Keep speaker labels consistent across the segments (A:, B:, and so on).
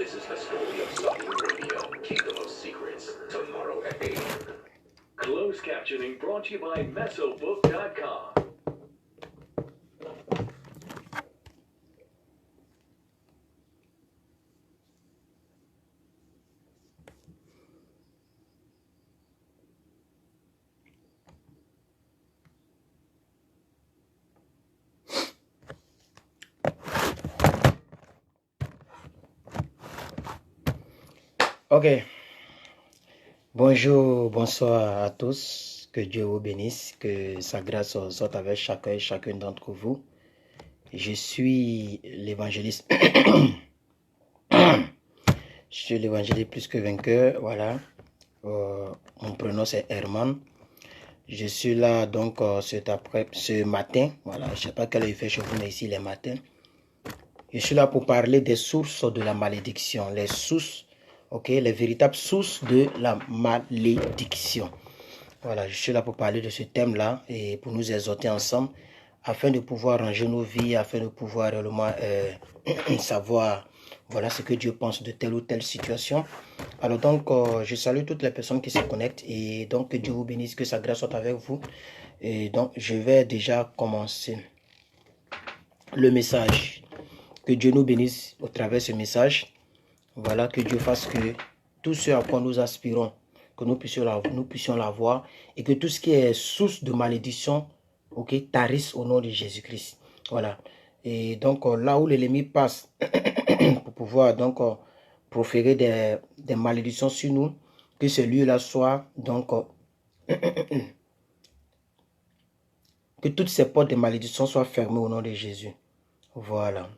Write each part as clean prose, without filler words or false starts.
A: This is the story of Saudi Arabia, Kingdom of Secrets, tomorrow at 8.
B: Closed captioning brought to you by Mesobook.com.
C: Ok, bonjour, bonsoir à tous, que Dieu vous bénisse, que sa grâce soit avec chacun et chacune d'entre vous. Je suis l'évangéliste, je suis l'évangéliste plus que vainqueur, voilà, mon prénom c'est Herman. Je suis là donc ce matin, voilà, je ne sais pas quel heure il fait chez vous, mais ici les matins. Je suis là pour parler des sources de la malédiction, les sources, ok, les véritables sources de la malédiction. Voilà, je suis là pour parler de ce thème-là et pour nous exhorter ensemble afin de pouvoir ranger nos vies, afin de pouvoir réellement savoir, voilà, ce que Dieu pense de telle ou telle situation. Alors donc, je salue toutes les personnes qui se connectent et donc que Dieu vous bénisse, que sa grâce soit avec vous. Et donc, je vais déjà commencer le message. Que Dieu nous bénisse au travers de ce message. Voilà, que Dieu fasse que tout ce à quoi nous aspirons, que nous puissions l'avoir et que tout ce qui est source de malédiction, ok, tarisse au nom de Jésus-Christ. Voilà. Et donc, là où l'ennemi passe pour pouvoir donc proférer des malédictions sur nous, que ce lieu-là soit donc que toutes ces portes de malédiction soient fermées au nom de Jésus. Voilà.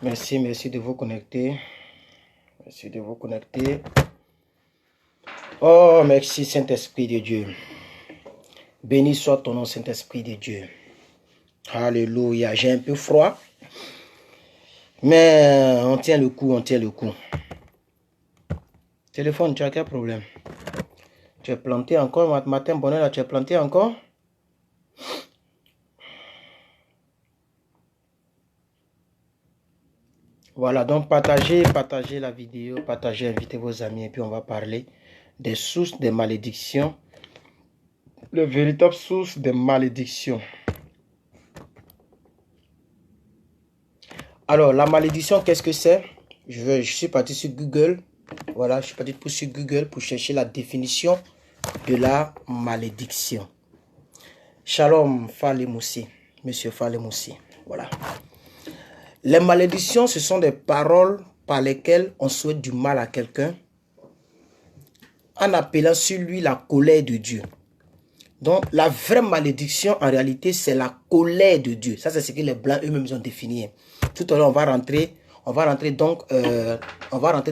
C: Merci de vous connecter. Merci de vous connecter. Oh, merci Saint-Esprit de Dieu. Béni soit ton nom, Saint-Esprit de Dieu. Alléluia. J'ai un peu froid. Mais on tient le coup, on tient le coup. Téléphone, tu as quel problème? Tu es planté encore, matin, bonheur, là, tu es planté encore? Voilà, donc partagez la vidéo, invitez vos amis et puis on va parler des sources des malédictions, les véritables sources des malédictions. Alors, la malédiction, qu'est-ce que c'est? Je suis parti sur Google. Voilà, je suis parti sur Google pour chercher la définition de la malédiction. Shalom, Falemoussi, Monsieur Falemoussi. Voilà. Les malédictions, ce sont des paroles par lesquelles on souhaite du mal à quelqu'un en appelant sur lui la colère de Dieu. Donc, la vraie malédiction, en réalité, c'est la colère de Dieu. Ça, c'est ce que les Blancs eux-mêmes ont défini. Tout à l'heure, on va rentrer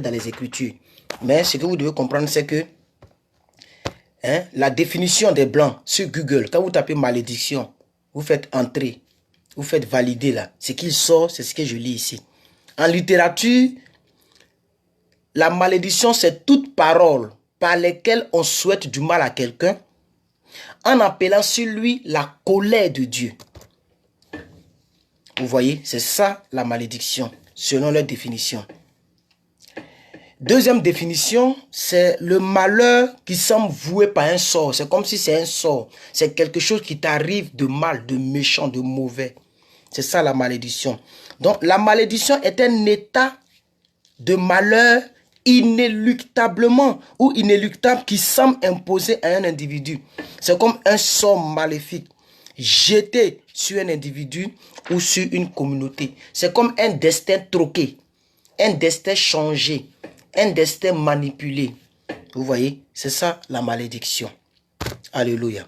C: dans les Écritures. Mais ce que vous devez comprendre, c'est que la définition des Blancs sur Google, quand vous tapez malédiction, vous faites entrer, vous faites valider là. Ce qu'il sort, c'est ce que je lis ici. En littérature, la malédiction, c'est toute parole par laquelle on souhaite du mal à quelqu'un en appelant sur lui la colère de Dieu. Vous voyez, c'est ça la malédiction, selon leur définition. Deuxième définition, c'est le malheur qui semble voué par un sort. C'est comme si c'est un sort. C'est quelque chose qui t'arrive de mal, de méchant, de mauvais. C'est ça la malédiction. Donc la malédiction est un état de malheur inéluctablement ou inéluctable qui semble imposer à un individu. C'est comme un sort maléfique jeté sur un individu ou sur une communauté. C'est comme un destin troqué, un destin changé, un destin manipulé. Vous voyez, c'est ça la malédiction. Alléluia.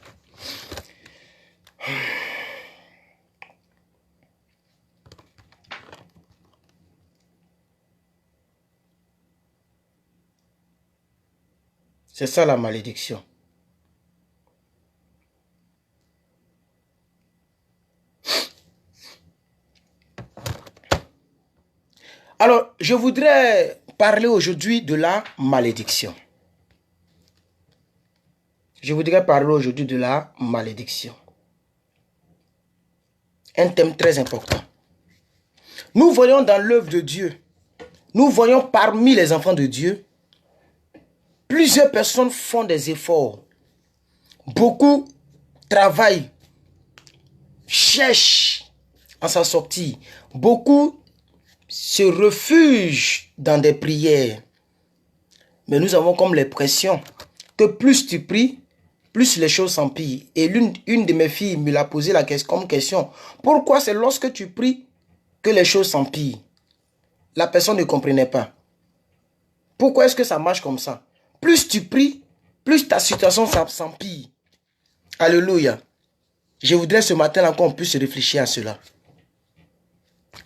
C: C'est ça la malédiction. Alors, je voudrais parler aujourd'hui de la malédiction. Je voudrais parler aujourd'hui de la malédiction. Un thème très important. Nous voyons dans l'œuvre de Dieu, nous voyons parmi les enfants de Dieu, plusieurs personnes font des efforts. Beaucoup travaillent, cherchent à s'en sortir. Beaucoup se réfugient dans des prières. Mais nous avons comme l'impression que plus tu pries, plus les choses s'empirent. Et une de mes filles me l'a posé comme question. Pourquoi c'est lorsque tu pries que les choses s'empirent? La personne ne comprenait pas. Pourquoi est-ce que ça marche comme ça? Plus tu pries, plus ta situation s'empire. Alléluia. Je voudrais ce matin encore qu'on puisse réfléchir à cela.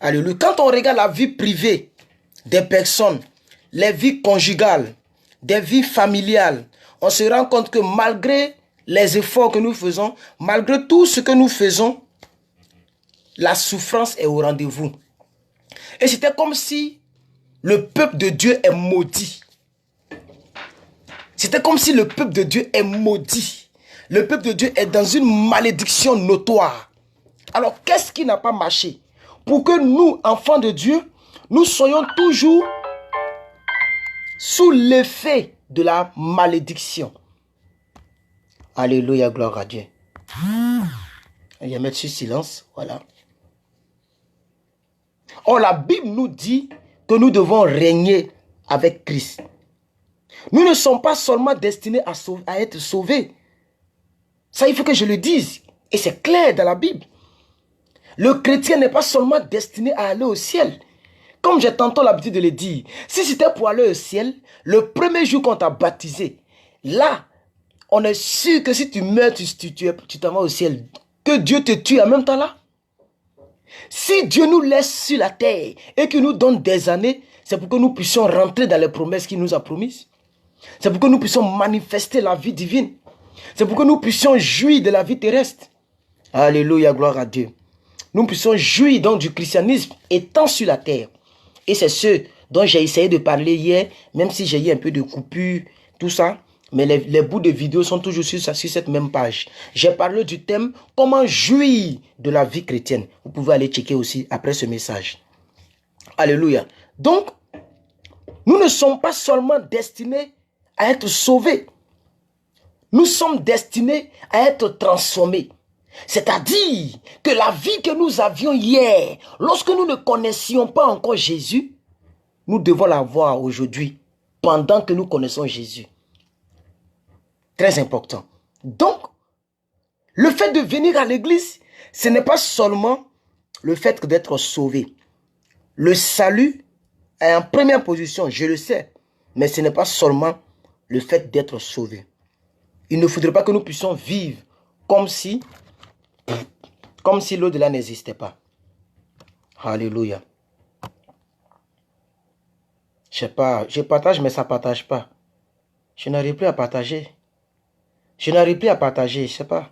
C: Alléluia. Quand on regarde la vie privée des personnes, les vies conjugales, des vies familiales, on se rend compte que malgré les efforts que nous faisons, malgré tout ce que nous faisons, la souffrance est au rendez-vous. Et c'était comme si le peuple de Dieu est maudit. C'était comme si le peuple de Dieu est maudit. Le peuple de Dieu est dans une malédiction notoire. Alors, qu'est-ce qui n'a pas marché? Pour que nous, enfants de Dieu, nous soyons toujours sous l'effet de la malédiction. Alléluia, gloire à Dieu. Je vais mettre sur silence, voilà. Or, la Bible nous dit que nous devons régner avec Christ. Nous ne sommes pas seulement destinés à être sauvés. Ça, il faut que je le dise. Et c'est clair dans la Bible. Le chrétien n'est pas seulement destiné à aller au ciel. Comme j'ai tantôt l'habitude de le dire, si c'était pour aller au ciel, le premier jour qu'on t'a baptisé, là, on est sûr que si tu meurs, tu t'en vas au ciel. Que Dieu te tue en même temps là. Si Dieu nous laisse sur la terre et qu'il nous donne des années, c'est pour que nous puissions rentrer dans les promesses qu'il nous a promises. C'est pour que nous puissions manifester la vie divine. C'est pour que nous puissions jouir de la vie terrestre. Alléluia, gloire à Dieu. Nous puissions jouir donc du christianisme étant sur la terre. Et c'est ce dont j'ai essayé de parler hier, même si j'ai eu un peu de coupure, tout ça. Mais les bouts de vidéo sont toujours sur cette même page. J'ai parlé du thème « Comment jouir de la vie chrétienne ». Vous pouvez aller checker aussi après ce message. Alléluia. Donc, nous ne sommes pas seulement destinés à être sauvés. Nous sommes destinés à être transformés. C'est-à-dire que la vie que nous avions hier, lorsque nous ne connaissions pas encore Jésus, nous devons l'avoir aujourd'hui, pendant que nous connaissons Jésus. Très important. Donc, le fait de venir à l'église, ce n'est pas seulement le fait d'être sauvé. Le salut est en première position, je le sais, mais ce n'est pas seulement le fait d'être sauvé. Il ne faudrait pas que nous puissions vivre comme si l'au-delà n'existait pas. Alléluia. Je sais pas, je partage, mais ça ne partage pas. Je n'arrive plus à partager. Je n'arrive plus à partager, je ne sais pas.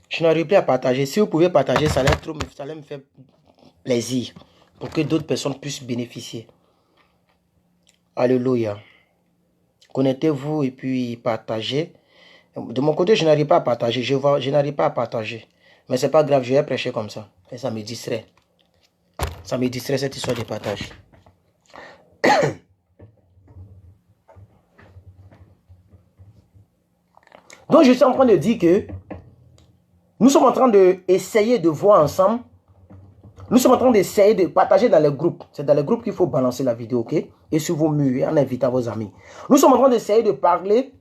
C: Je n'arrive plus à partager. Si vous pouvez partager, ça allait me faire plaisir pour que d'autres personnes puissent bénéficier. Alléluia. Connectez-vous et puis partagez. De mon côté, je n'arrive pas à partager. Je n'arrive pas à partager. Mais ce n'est pas grave, je vais prêcher comme ça. Et ça me distrait. Ça me distrait cette histoire de partage. Donc, je suis en train de dire que nous sommes en train d'essayer de voir ensemble. Nous sommes en train d'essayer de partager dans les groupes. C'est dans les groupes qu'il faut balancer la vidéo, ok? Et sur vos murs, en invitant vos amis. Nous sommes en train d'essayer de parler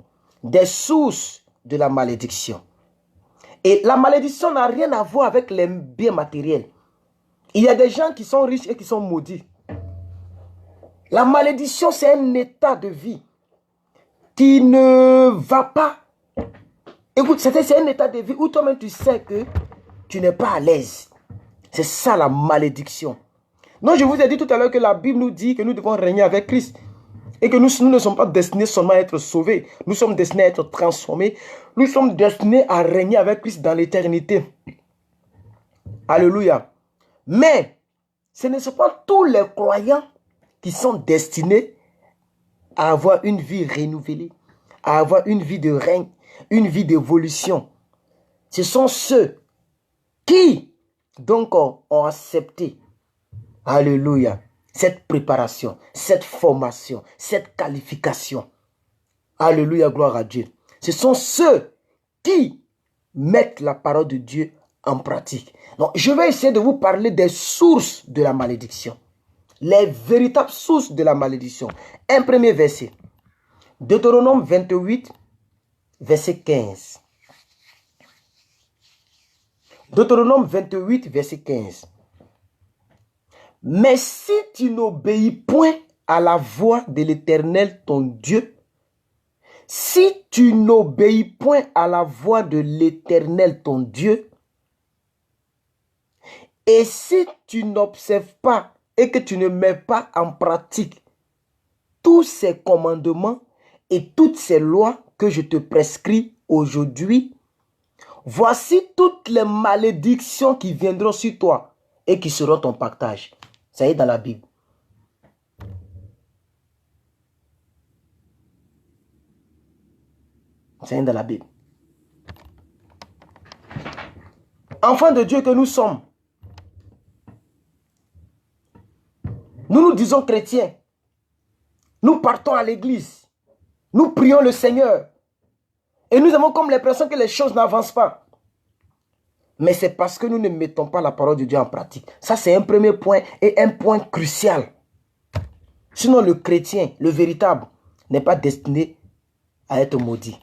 C: des sources de la malédiction. Et la malédiction n'a rien à voir avec les biens matériels. Il y a des gens qui sont riches et qui sont maudits. La malédiction, c'est un état de vie qui ne va pas. Écoute, c'est un état de vie où toi-même tu sais que tu n'es pas à l'aise. C'est ça la malédiction. Donc je vous ai dit tout à l'heure que la Bible nous dit que nous devons régner avec Christ. Et que nous ne sommes pas destinés seulement à être sauvés. Nous sommes destinés à être transformés. Nous sommes destinés à régner avec Christ dans l'éternité. Alléluia. Mais ce ne sont pas tous les croyants qui sont destinés à avoir une vie renouvelée, à avoir une vie de règne, une vie d'évolution. Ce sont ceux qui donc ont accepté, alléluia, cette préparation, cette formation, cette qualification. Alléluia, gloire à Dieu. Ce sont ceux qui mettent la parole de Dieu en pratique. Donc, je vais essayer de vous parler des sources de la malédiction. Les véritables sources de la malédiction. Un premier verset. Deutéronome 28, verset 15. Deutéronome 28, verset 15. Mais si tu n'obéis point à la voix de l'Éternel ton Dieu, si tu n'obéis point à la voix de l'Éternel ton Dieu, et si tu n'observes pas et que tu ne mets pas en pratique tous ces commandements et toutes ces lois que je te prescris aujourd'hui, voici toutes les malédictions qui viendront sur toi et qui seront ton partage. Ça y est dans la Bible. Ça y est dans la Bible. Enfants de Dieu que nous sommes, nous nous disons chrétiens. Nous partons à l'église. Nous prions le Seigneur. Et nous avons comme l'impression que les choses n'avancent pas. Mais c'est parce que nous ne mettons pas la parole de Dieu en pratique. Ça, c'est un premier point et un point crucial. Sinon, le chrétien, le véritable, n'est pas destiné à être maudit.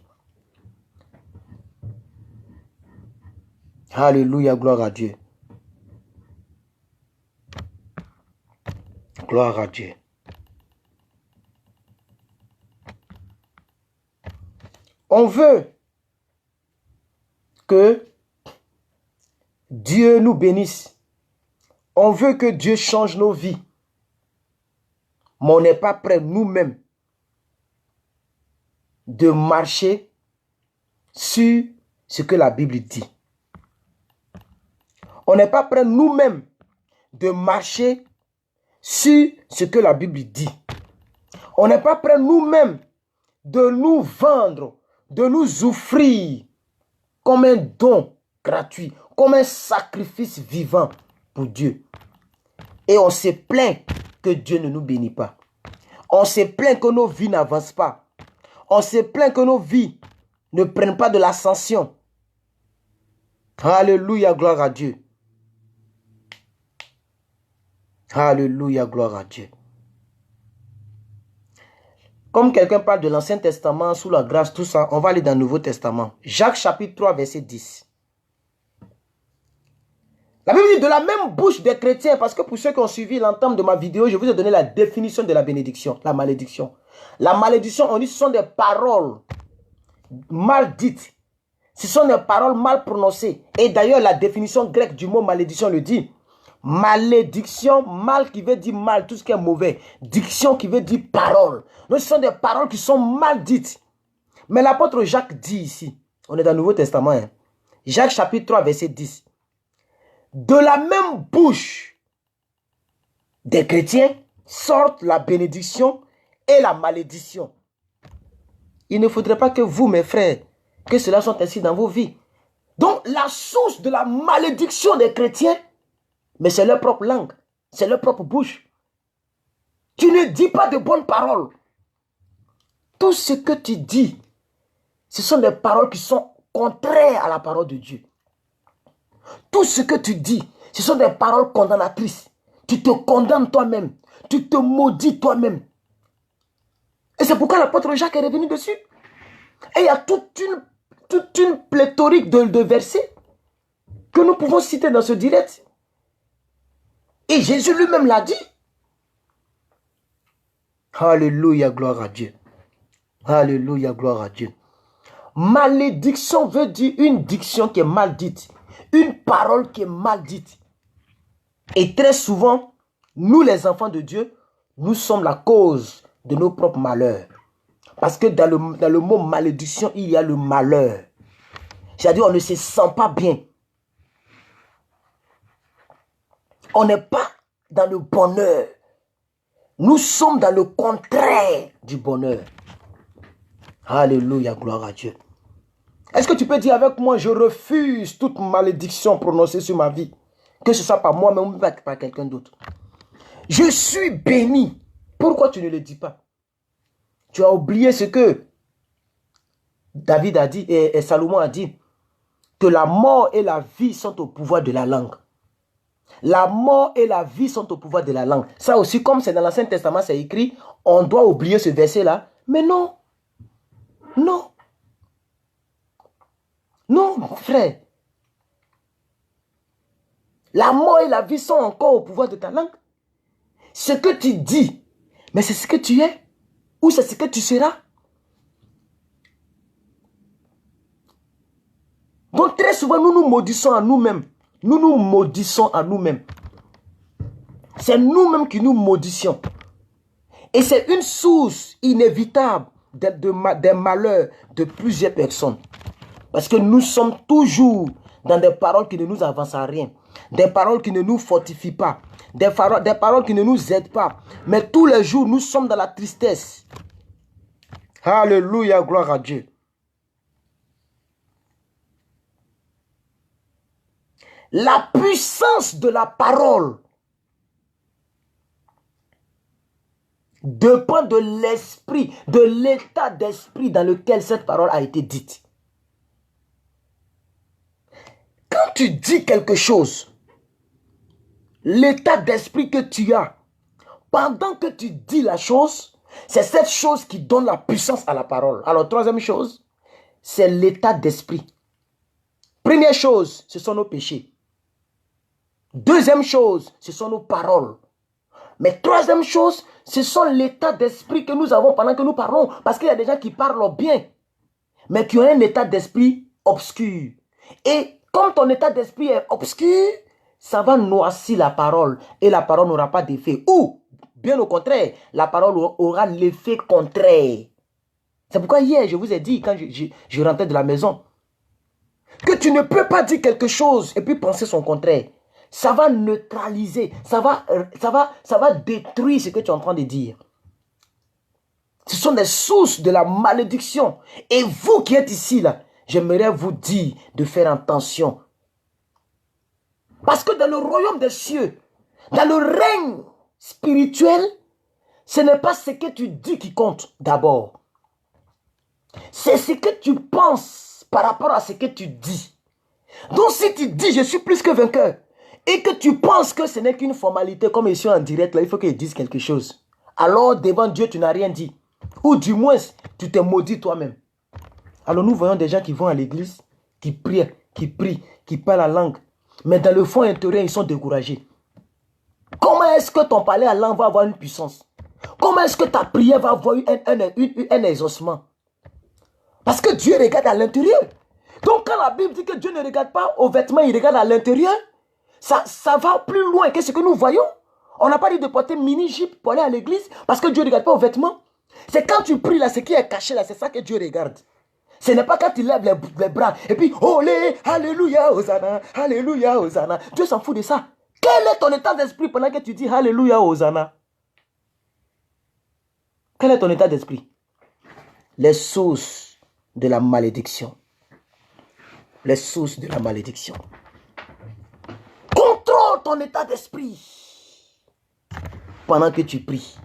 C: Alléluia, gloire à Dieu. Gloire à Dieu. On veut que Dieu nous bénisse. On veut que Dieu change nos vies. Mais on n'est pas prêt nous-mêmes de marcher sur ce que la Bible dit. On n'est pas prêt nous-mêmes de marcher sur ce que la Bible dit. On n'est pas prêt nous-mêmes de nous vendre, de nous offrir comme un don gratuit, comme un sacrifice vivant pour Dieu. Et on se plaint que Dieu ne nous bénit pas. On se plaint que nos vies n'avancent pas. On se plaint que nos vies ne prennent pas de l'ascension. Alléluia, gloire à Dieu. Alléluia, gloire à Dieu. Comme quelqu'un parle de l'Ancien Testament, sous la grâce, tout ça, on va aller dans le Nouveau Testament. Jacques chapitre 3, verset 10. La Bible dit de la même bouche des chrétiens, parce que pour ceux qui ont suivi l'entame de ma vidéo, je vous ai donné la définition de la bénédiction, la malédiction. La malédiction, on dit ce sont des paroles mal dites. Ce sont des paroles mal prononcées. Et d'ailleurs, la définition grecque du mot malédiction le dit. Malédiction, mal qui veut dire mal, tout ce qui est mauvais. Diction qui veut dire parole. Donc ce sont des paroles qui sont mal dites. Mais l'apôtre Jacques dit ici, on est dans le Nouveau Testament, hein, Jacques chapitre 3, verset 10. De la même bouche des chrétiens sortent la bénédiction et la malédiction. Il ne faudrait pas que vous, mes frères, que cela soit ainsi dans vos vies. Donc la source de la malédiction des chrétiens, mais c'est leur propre langue, c'est leur propre bouche. Tu ne dis pas de bonnes paroles. Tout ce que tu dis, ce sont des paroles qui sont contraires à la parole de Dieu. Tout ce que tu dis, ce sont des paroles condamnatrices. Tu te condamnes toi-même. Tu te maudis toi-même. Et c'est pourquoi l'apôtre Jacques est revenu dessus. Et il y a toute une pléthorique de versets que nous pouvons citer dans ce direct. Et Jésus lui-même l'a dit. Alléluia, gloire à Dieu. Alléluia, gloire à Dieu. Malédiction veut dire une diction qui est mal dite. Une parole qui est mal dite. Et très souvent, nous les enfants de Dieu, nous sommes la cause de nos propres malheurs. Parce que dans le mot malédiction, il y a le malheur. C'est-à-dire on ne se sent pas bien. On n'est pas dans le bonheur. Nous sommes dans le contraire du bonheur. Alléluia, gloire à Dieu. Est-ce que tu peux dire avec moi, je refuse toute malédiction prononcée sur ma vie? Que ce soit par moi-même ou par quelqu'un d'autre. Je suis béni. Pourquoi tu ne le dis pas? Tu as oublié ce que David a dit et Salomon a dit. Que la mort et la vie sont au pouvoir de la langue. La mort et la vie sont au pouvoir de la langue. Ça aussi, comme c'est dans l'Ancien Testament, c'est écrit, on doit oublier ce verset-là. Mais non. Non. Non, mon frère. La mort et la vie sont encore au pouvoir de ta langue. Ce que tu dis, mais c'est ce que tu es. Ou c'est ce que tu seras. Donc très souvent, nous nous maudissons à nous-mêmes. Nous nous maudissons à nous-mêmes. C'est nous-mêmes qui nous maudissions. Et c'est une source inévitable des malheurs de plusieurs personnes. Parce que nous sommes toujours dans des paroles qui ne nous avancent à rien. Des paroles qui ne nous fortifient pas. Des paroles qui ne nous aident pas. Mais tous les jours, nous sommes dans la tristesse. Alléluia, gloire à Dieu. La puissance de la parole dépend de l'esprit, de l'état d'esprit dans lequel cette parole a été dite. Quand tu dis quelque chose, l'état d'esprit que tu as, pendant que tu dis la chose, c'est cette chose qui donne la puissance à la parole. Alors, troisième chose, c'est l'état d'esprit. Première chose, ce sont nos péchés. Deuxième chose, ce sont nos paroles. Mais troisième chose, ce sont l'état d'esprit que nous avons pendant que nous parlons. Parce qu'il y a des gens qui parlent bien, mais qui ont un état d'esprit obscur. Et comme ton état d'esprit est obscur, ça va noircir la parole. Et la parole n'aura pas d'effet. Ou, bien au contraire, la parole aura l'effet contraire. C'est pourquoi hier, je vous ai dit, quand je rentrais de la maison, que tu ne peux pas dire quelque chose et puis penser son contraire. Ça va neutraliser, ça va détruire ce que tu es en train de dire. Ce sont des sources de la malédiction. Et vous qui êtes ici, là, j'aimerais vous dire de faire attention. Parce que dans le royaume des cieux, dans le règne spirituel, ce n'est pas ce que tu dis qui compte d'abord. C'est ce que tu penses par rapport à ce que tu dis. Donc si tu dis, je suis plus que vainqueur, et que tu penses que ce n'est qu'une formalité, comme ici en direct, là, il faut qu'ils disent quelque chose. Alors, devant Dieu, tu n'as rien dit. Ou du moins, tu t'es maudit toi-même. Alors, nous voyons des gens qui vont à l'église, qui prient, qui parlent la langue. Mais dans le fond intérieur, ils sont découragés. Comment est-ce que ton parler à langue va avoir une puissance? Comment est-ce que ta prière va avoir un exaucement? Parce que Dieu regarde à l'intérieur. Donc, quand la Bible dit que Dieu ne regarde pas aux vêtements, il regarde à l'intérieur, ça va plus loin que ce que nous voyons. On n'a pas dit de porter mini-jupe pour aller à l'église parce que Dieu ne regarde pas aux vêtements. C'est quand tu pries là, ce qui est caché là, c'est ça que Dieu regarde. Ce n'est pas quand tu lèves les bras et puis, olé, alléluia, hosanna, alléluia, hosanna. Dieu s'en fout de ça. Quel est ton état d'esprit pendant que tu dis alléluia, hosanna? Quel est ton état d'esprit? Les sources de la malédiction. Les sources de la malédiction. Contrôle ton état d'esprit pendant que tu pries.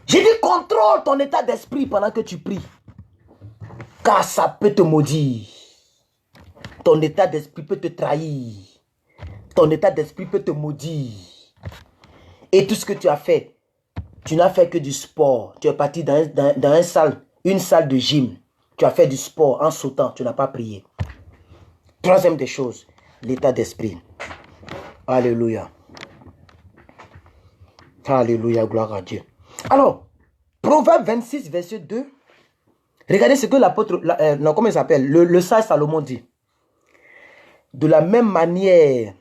C: J'ai dit contrôle ton état d'esprit pendant que tu pries. Car ça peut te maudire. Ton état d'esprit peut te trahir. Ton état d'esprit peut te maudire. Et tout ce que tu as fait, tu n'as fait que du sport. Tu es parti dans une salle de gym. Tu as fait du sport en sautant. Tu n'as pas prié. Troisième des choses, l'état d'esprit. Alléluia. Alléluia, gloire à Dieu. Alors, Proverbe 26, verset 2. Regardez ce que l'apôtre, comment il s'appelle, le sage Salomon dit. De la même manière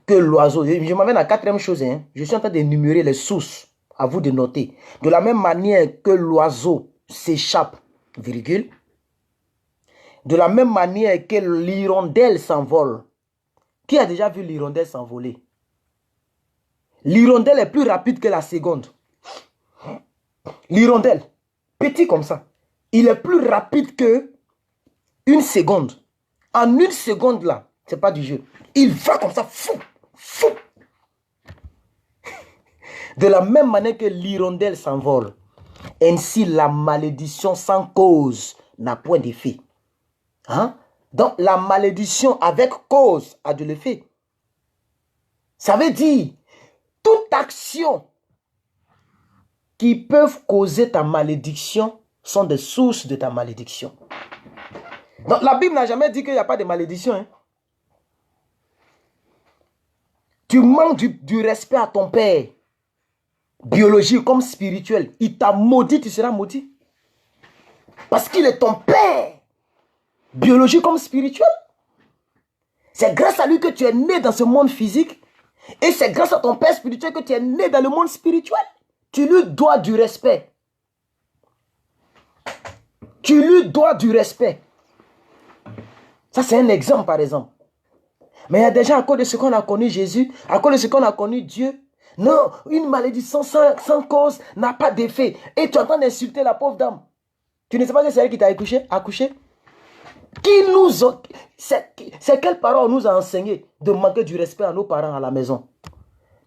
C: que l'oiseau, je m'amène à la quatrième chose, hein. Je suis en train d'énumérer les sources, à vous de noter. De la même manière que l'oiseau s'échappe, virgule. De la même manière que l'hirondelle s'envole. Qui a déjà vu l'hirondelle s'envoler? L'hirondelle est plus rapide que la seconde. L'hirondelle, petit comme ça, il est plus rapide que une seconde. En une seconde là, C'est pas du jeu. Il va comme ça, fou, fou. De la même manière que l'hirondelle s'envole, ainsi la malédiction sans cause n'a point d'effet. Hein? Donc la malédiction avec cause a de l'effet. Ça veut dire, toute action qui peuvent causer ta malédiction sont des sources de ta malédiction. Donc la Bible n'a jamais dit qu'il n'y a pas de malédiction. Hein? Tu manques du respect à ton père, biologique comme spirituel. Il t'a maudit, tu seras maudit. Parce qu'il est ton père, biologique comme spirituel. C'est grâce à lui que tu es né dans ce monde physique. Et c'est grâce à ton père spirituel que tu es né dans le monde spirituel. Tu lui dois du respect. Tu lui dois du respect. Ça, c'est un exemple, par exemple. Mais il y a des gens, à cause de ce qu'on a connu Jésus, à cause de ce qu'on a connu Dieu, non, une malédiction sans cause n'a pas d'effet. Et tu es en train d'insulter la pauvre dame. Tu ne sais pas que c'est elle qui t'a accouché? C'est quelle parole nous a enseigné de manquer du respect à nos parents à la maison?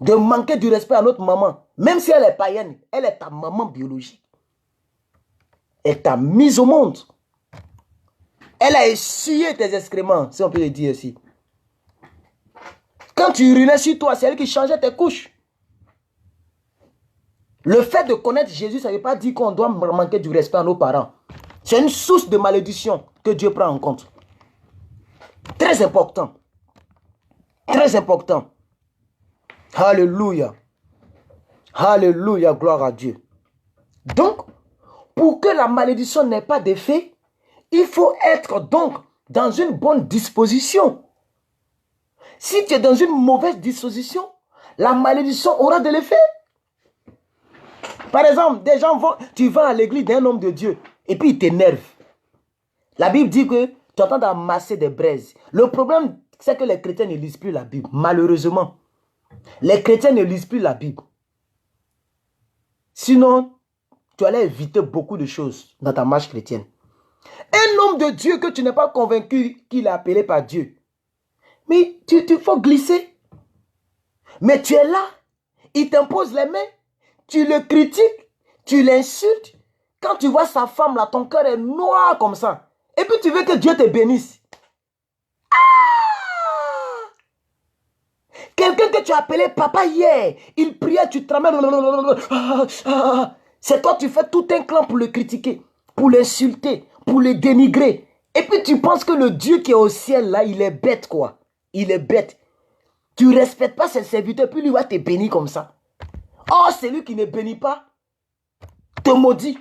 C: De manquer du respect à notre maman. Même si elle est païenne, elle est ta maman biologique. Elle t'a mise au monde. Elle a essuyé tes excréments, si on peut le dire ainsi. Quand tu urinais sur toi, c'est elle qui changeait tes couches. Le fait de connaître Jésus, ça ne veut pas dire qu'on doit manquer du respect à nos parents. C'est une source de malédiction que Dieu prend en compte. Très important. Très important. Alléluia. Alléluia, gloire à Dieu. Donc, pour que la malédiction n'ait pas d'effet, il faut être donc dans une bonne disposition. Si tu es dans une mauvaise disposition, la malédiction aura de l'effet. Par exemple, des gens tu vas à l'église d'un homme de Dieu et puis il t'énerve. La Bible dit que tu es en train d'amasser des braises. Le problème, c'est que les chrétiens ne lisent plus la Bible. Malheureusement, les chrétiens ne lisent plus la Bible. Sinon, tu allais éviter beaucoup de choses dans ta marche chrétienne. Un homme de Dieu que tu n'es pas convaincu qu'il est appelé par Dieu. Mais tu faut glisser. Mais tu es là. Il t'impose les mains. Tu le critiques. Tu l'insultes. Quand tu vois sa femme là, ton cœur est noir comme ça. Et puis tu veux que Dieu te bénisse. Ah! Quelqu'un que tu as appelé papa hier. Il priait, tu te ramènes. C'est toi, tu fais tout un clan pour le critiquer. Pour l'insulter. Pour le dénigrer. Et puis tu penses que le Dieu qui est au ciel là, il est bête quoi. Il est bête. Tu ne respectes pas ses serviteurs, puis lui va te bénir comme ça. Oh, celui qui ne bénit pas, te maudit.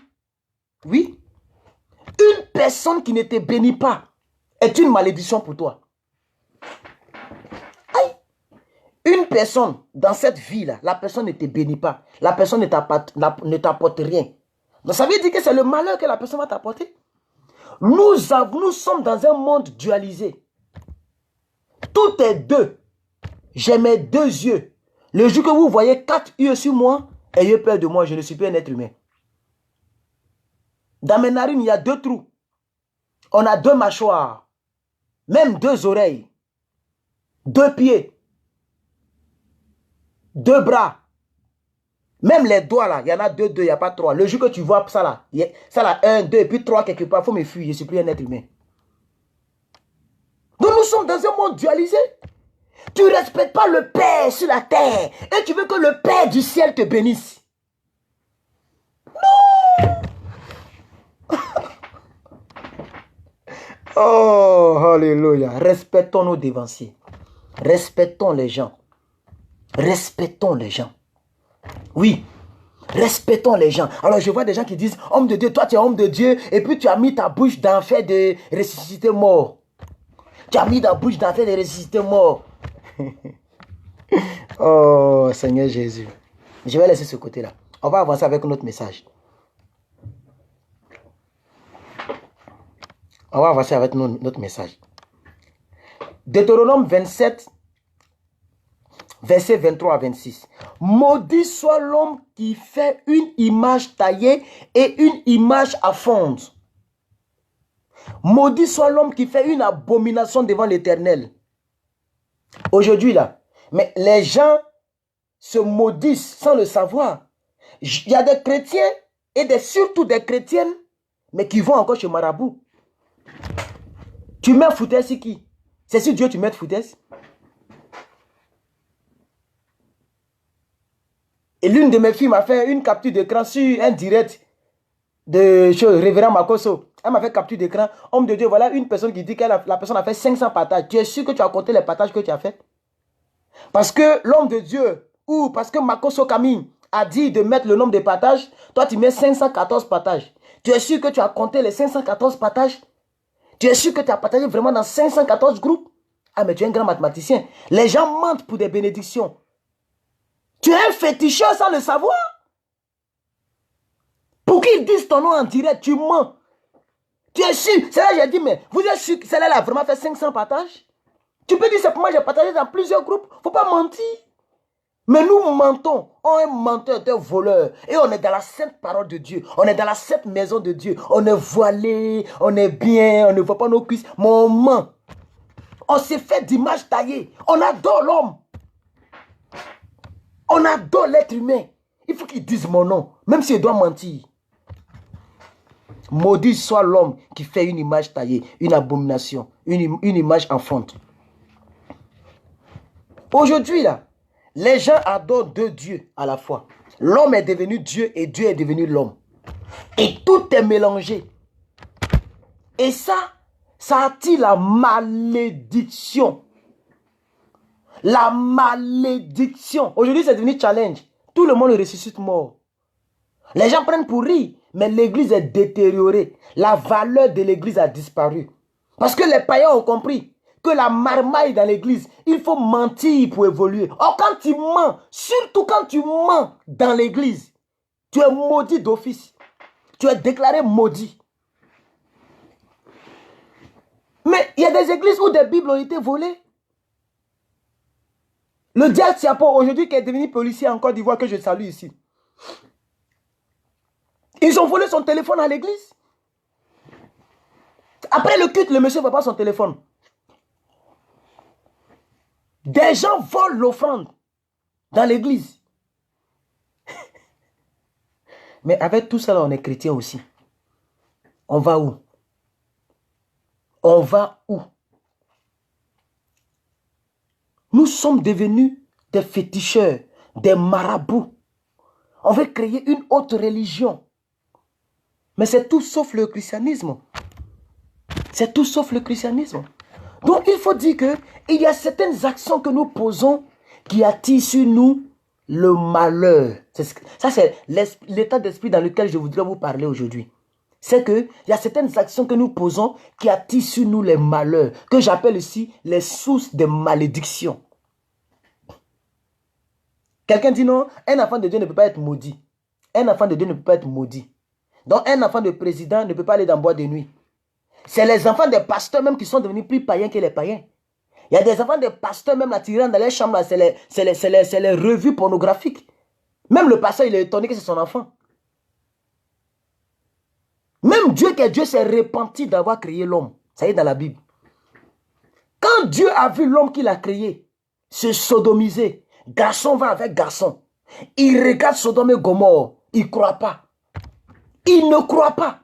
C: Oui. Une personne qui ne te bénit pas est une malédiction pour toi. Aïe. Une personne dans cette vie-là, la personne ne te bénit pas. La personne ne t'apporte rien. Donc ça veut dire que c'est le malheur que la personne va t'apporter. Nous sommes dans un monde dualisé. Tout est deux. J'ai mes deux yeux. Le jour que vous voyez 4 yeux sur moi, ayez peur de moi, je ne suis pas un être humain. Dans mes narines, il y a 2 trous. On a 2 mâchoires. Même 2 oreilles. 2 pieds. 2 bras. Même les doigts là, il y en a 2, il n'y a pas 3. Le jour que tu vois ça là, 1, 2 et puis 3 quelque part, il faut me fuir, je ne suis plus un être humain. Donc nous sommes dans un monde dualisé. Tu ne respectes pas le Père sur la terre et tu veux que le Père du ciel te bénisse. Non. Oh, alléluia. Respectons nos dévanciers. Respectons les gens. Respectons les gens. Oui. Respectons les gens. Alors je vois des gens qui disent, homme de Dieu, toi tu es homme de Dieu et puis tu as mis ta bouche d'enfer de ressusciter mort. Tu as mis ta bouche d'enfer de ressusciter mort. Oh Seigneur Jésus. Je vais laisser ce côté-là. On va avancer avec notre message. On va avancer avec notre message. Deutéronome 27, versets 23 à 26. Maudit soit l'homme qui fait une image taillée et une image à fondre. Maudit soit l'homme qui fait une abomination devant l'Éternel. Aujourd'hui, là, mais les gens se maudissent sans le savoir. Il y a des chrétiens et surtout des chrétiennes, mais qui vont encore chez Marabout. Tu mets foutaise sur qui? C'est sur Dieu que tu mets foutaise. Et l'une de mes filles m'a fait une capture d'écran sur un direct de révérend Makoso. Elle m'a fait capture d'écran. Homme de Dieu, voilà une personne qui dit que la personne a fait 500 partages. Tu es sûr que tu as compté les partages que tu as fait? Parce que l'homme de Dieu, ou parce que Makoso Camille a dit de mettre le nombre de partages, toi tu mets 514 partages. Tu es sûr que tu as compté les 514 partages? Tu es sûr que tu as partagé vraiment dans 514 groupes? Ah, mais tu es un grand mathématicien. Les gens mentent pour des bénédictions. Tu es un féticheur sans le savoir. Pour qu'ils disent ton nom en direct, tu mens. Tu es sûr? C'est là que j'ai dit, mais vous êtes sûr que celle-là a vraiment fait 500 partages? Tu peux dire simplement, j'ai partagé dans plusieurs groupes. Il ne faut pas mentir. Mais nous mentons. On est menteur, un voleur. Et on est dans la sainte parole de Dieu. On est dans la sainte maison de Dieu. On est voilé, on est bien, on ne voit pas nos cuisses. Mais on ment. On s'est fait d'images taillées. On adore l'homme. On adore l'être humain. Il faut qu'il dise mon nom, même s'il doit mentir. Maudit soit l'homme qui fait une image taillée, une abomination, une image enfante. Aujourd'hui, là, les gens adorent deux dieux à la fois. L'homme est devenu Dieu et Dieu est devenu l'homme. Et tout est mélangé. Et ça attire la malédiction. La malédiction. Aujourd'hui, c'est devenu challenge. Tout le monde le ressuscite mort. Les gens prennent pour rire, mais l'église est détériorée. La valeur de l'église a disparu. Parce que les païens ont compris que la marmaille dans l'église, il faut mentir pour évoluer. Or, quand tu mens, surtout quand tu mens dans l'église, tu es maudit d'office. Tu es déclaré maudit. Mais il y a des églises où des Bibles ont été volées. Le diable Tiapo, aujourd'hui, qui est devenu policier en Côte d'Ivoire, que je salue ici. Ils ont volé son téléphone à l'église. Après le culte, le monsieur ne va pas son téléphone. Des gens volent l'offrande dans l'église. Mais avec tout ça, là, on est chrétien aussi. On va où? On va où? Nous sommes devenus des féticheurs, des marabouts. On veut créer une autre religion. Mais c'est tout sauf le christianisme. C'est tout sauf le christianisme. Donc il faut dire qu'il y a certaines actions que nous posons qui attirent sur nous le malheur. Ça c'est l'état d'esprit dans lequel je voudrais vous parler aujourd'hui. C'est qu'il y a certaines actions que nous posons qui attirent sur nous les malheurs, que j'appelle ici les sources de malédiction. Quelqu'un dit non, un enfant de Dieu ne peut pas être maudit. Un enfant de Dieu ne peut pas être maudit. Donc un enfant de président ne peut pas aller dans le bois de nuit. C'est les enfants des pasteurs même qui sont devenus plus païens que les païens. Il y a des enfants des pasteurs même attirant dans les chambres, c'est les revues pornographiques. Même le pasteur, il est étonné que c'est son enfant. Même Dieu s'est repenti d'avoir créé l'homme. Ça y est dans la Bible. Quand Dieu a vu l'homme qu'il a créé se sodomiser, garçon va avec garçon, il regarde Sodome et Gomorrhe, il ne croit pas. Il ne croit pas.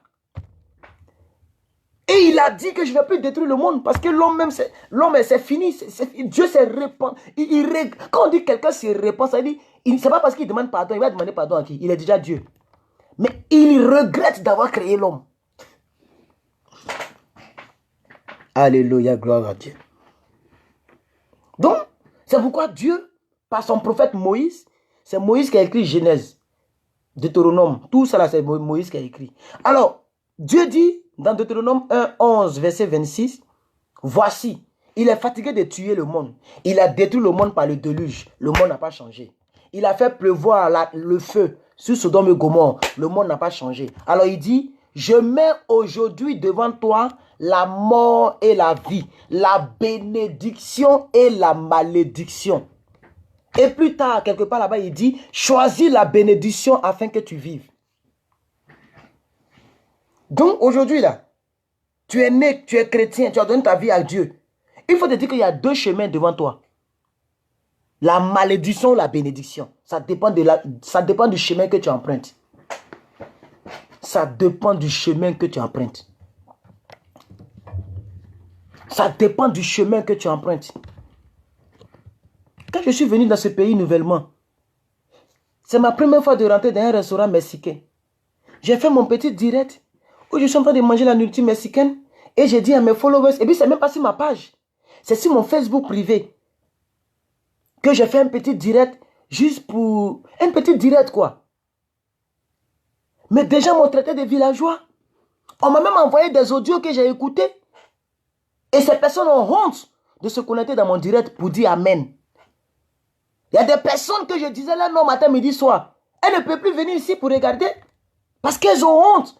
C: Et il a dit que je ne vais plus détruire le monde parce que l'homme même, c'est fini. Dieu s'est repenti. Quand on dit quelqu'un se repent, ça dit, ce n'est pas parce qu'il demande pardon, il va demander pardon à qui? Il est déjà Dieu. Mais il regrette d'avoir créé l'homme. Alléluia, gloire à Dieu. Donc, c'est pourquoi Dieu, par son prophète Moïse, c'est Moïse qui a écrit Genèse, Deutéronome, tout ça là, c'est Moïse qui a écrit. Alors, Dieu dit dans Deutéronome 1, 11, verset 26, voici, il est fatigué de tuer le monde. Il a détruit le monde par le déluge. Le monde n'a pas changé. Il a fait pleuvoir le feu sur Sodome et Gomorrhe. Le monde n'a pas changé. Alors il dit, je mets aujourd'hui devant toi la mort et la vie, la bénédiction et la malédiction. Et plus tard, quelque part là-bas, il dit, choisis la bénédiction afin que tu vives. Donc aujourd'hui là, tu es né, tu es chrétien, tu as donné ta vie à Dieu. Il faut te dire qu'il y a deux chemins devant toi. La malédiction ou la bénédiction, ça dépend du chemin que tu empruntes. Ça dépend du chemin que tu empruntes. Ça dépend du chemin que tu empruntes. Quand je suis venu dans ce pays nouvellement, c'est ma première fois de rentrer dans un restaurant mexicain. J'ai fait mon petit direct où je suis en train de manger la nourriture mexicaine et j'ai dit à mes followers, et puis c'est même pas sur ma page, c'est sur mon Facebook privé que j'ai fait un petit direct juste pour... Un petit direct quoi. Mais des gens m'ont traité de villageois. On m'a même envoyé des audios que j'ai écoutés. Et ces personnes ont honte de se connecter dans mon direct pour dire Amen. Il y a des personnes que je disais là, non, matin, midi, soir. Elles ne peuvent plus venir ici pour regarder. Parce qu'elles ont honte.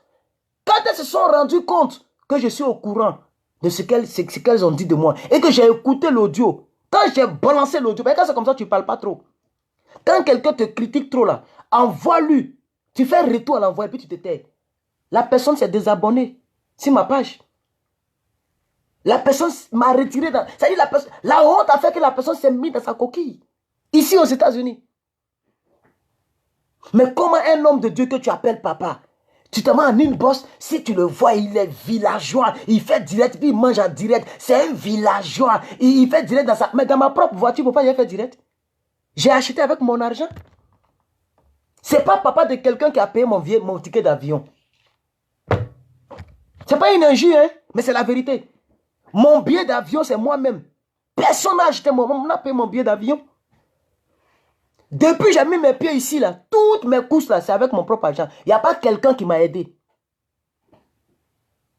C: Quand elles se sont rendues compte que je suis au courant de ce qu'elles ont dit de moi et que j'ai écouté l'audio, quand j'ai balancé l'audio, quand c'est comme ça, tu ne parles pas trop. Quand quelqu'un te critique trop là, envoie-lui. Tu fais un retour à l'envoi et puis tu te tais. La personne s'est désabonnée sur ma page. La personne m'a retiré dans... C'est-à-dire la honte a fait que la personne s'est mise dans sa coquille. Ici aux États-Unis. Mais comment un homme de Dieu que tu appelles papa, tu te mets en inbox, si tu le vois, il est villageois, il fait direct, puis il mange en direct. C'est un villageois, il fait direct dans sa... Mais dans ma propre voiture, pourquoi il fait direct? J'ai acheté avec mon argent. C'est pas papa de quelqu'un qui a payé mon ticket d'avion. C'est pas une injure, hein, mais c'est la vérité. Mon billet d'avion, c'est moi-même. Personne n'a acheté n'a payé mon billet d'avion. Depuis que j'ai mis mes pieds ici, là, toutes mes courses, là, c'est avec mon propre argent. Il n'y a pas quelqu'un qui m'a aidé.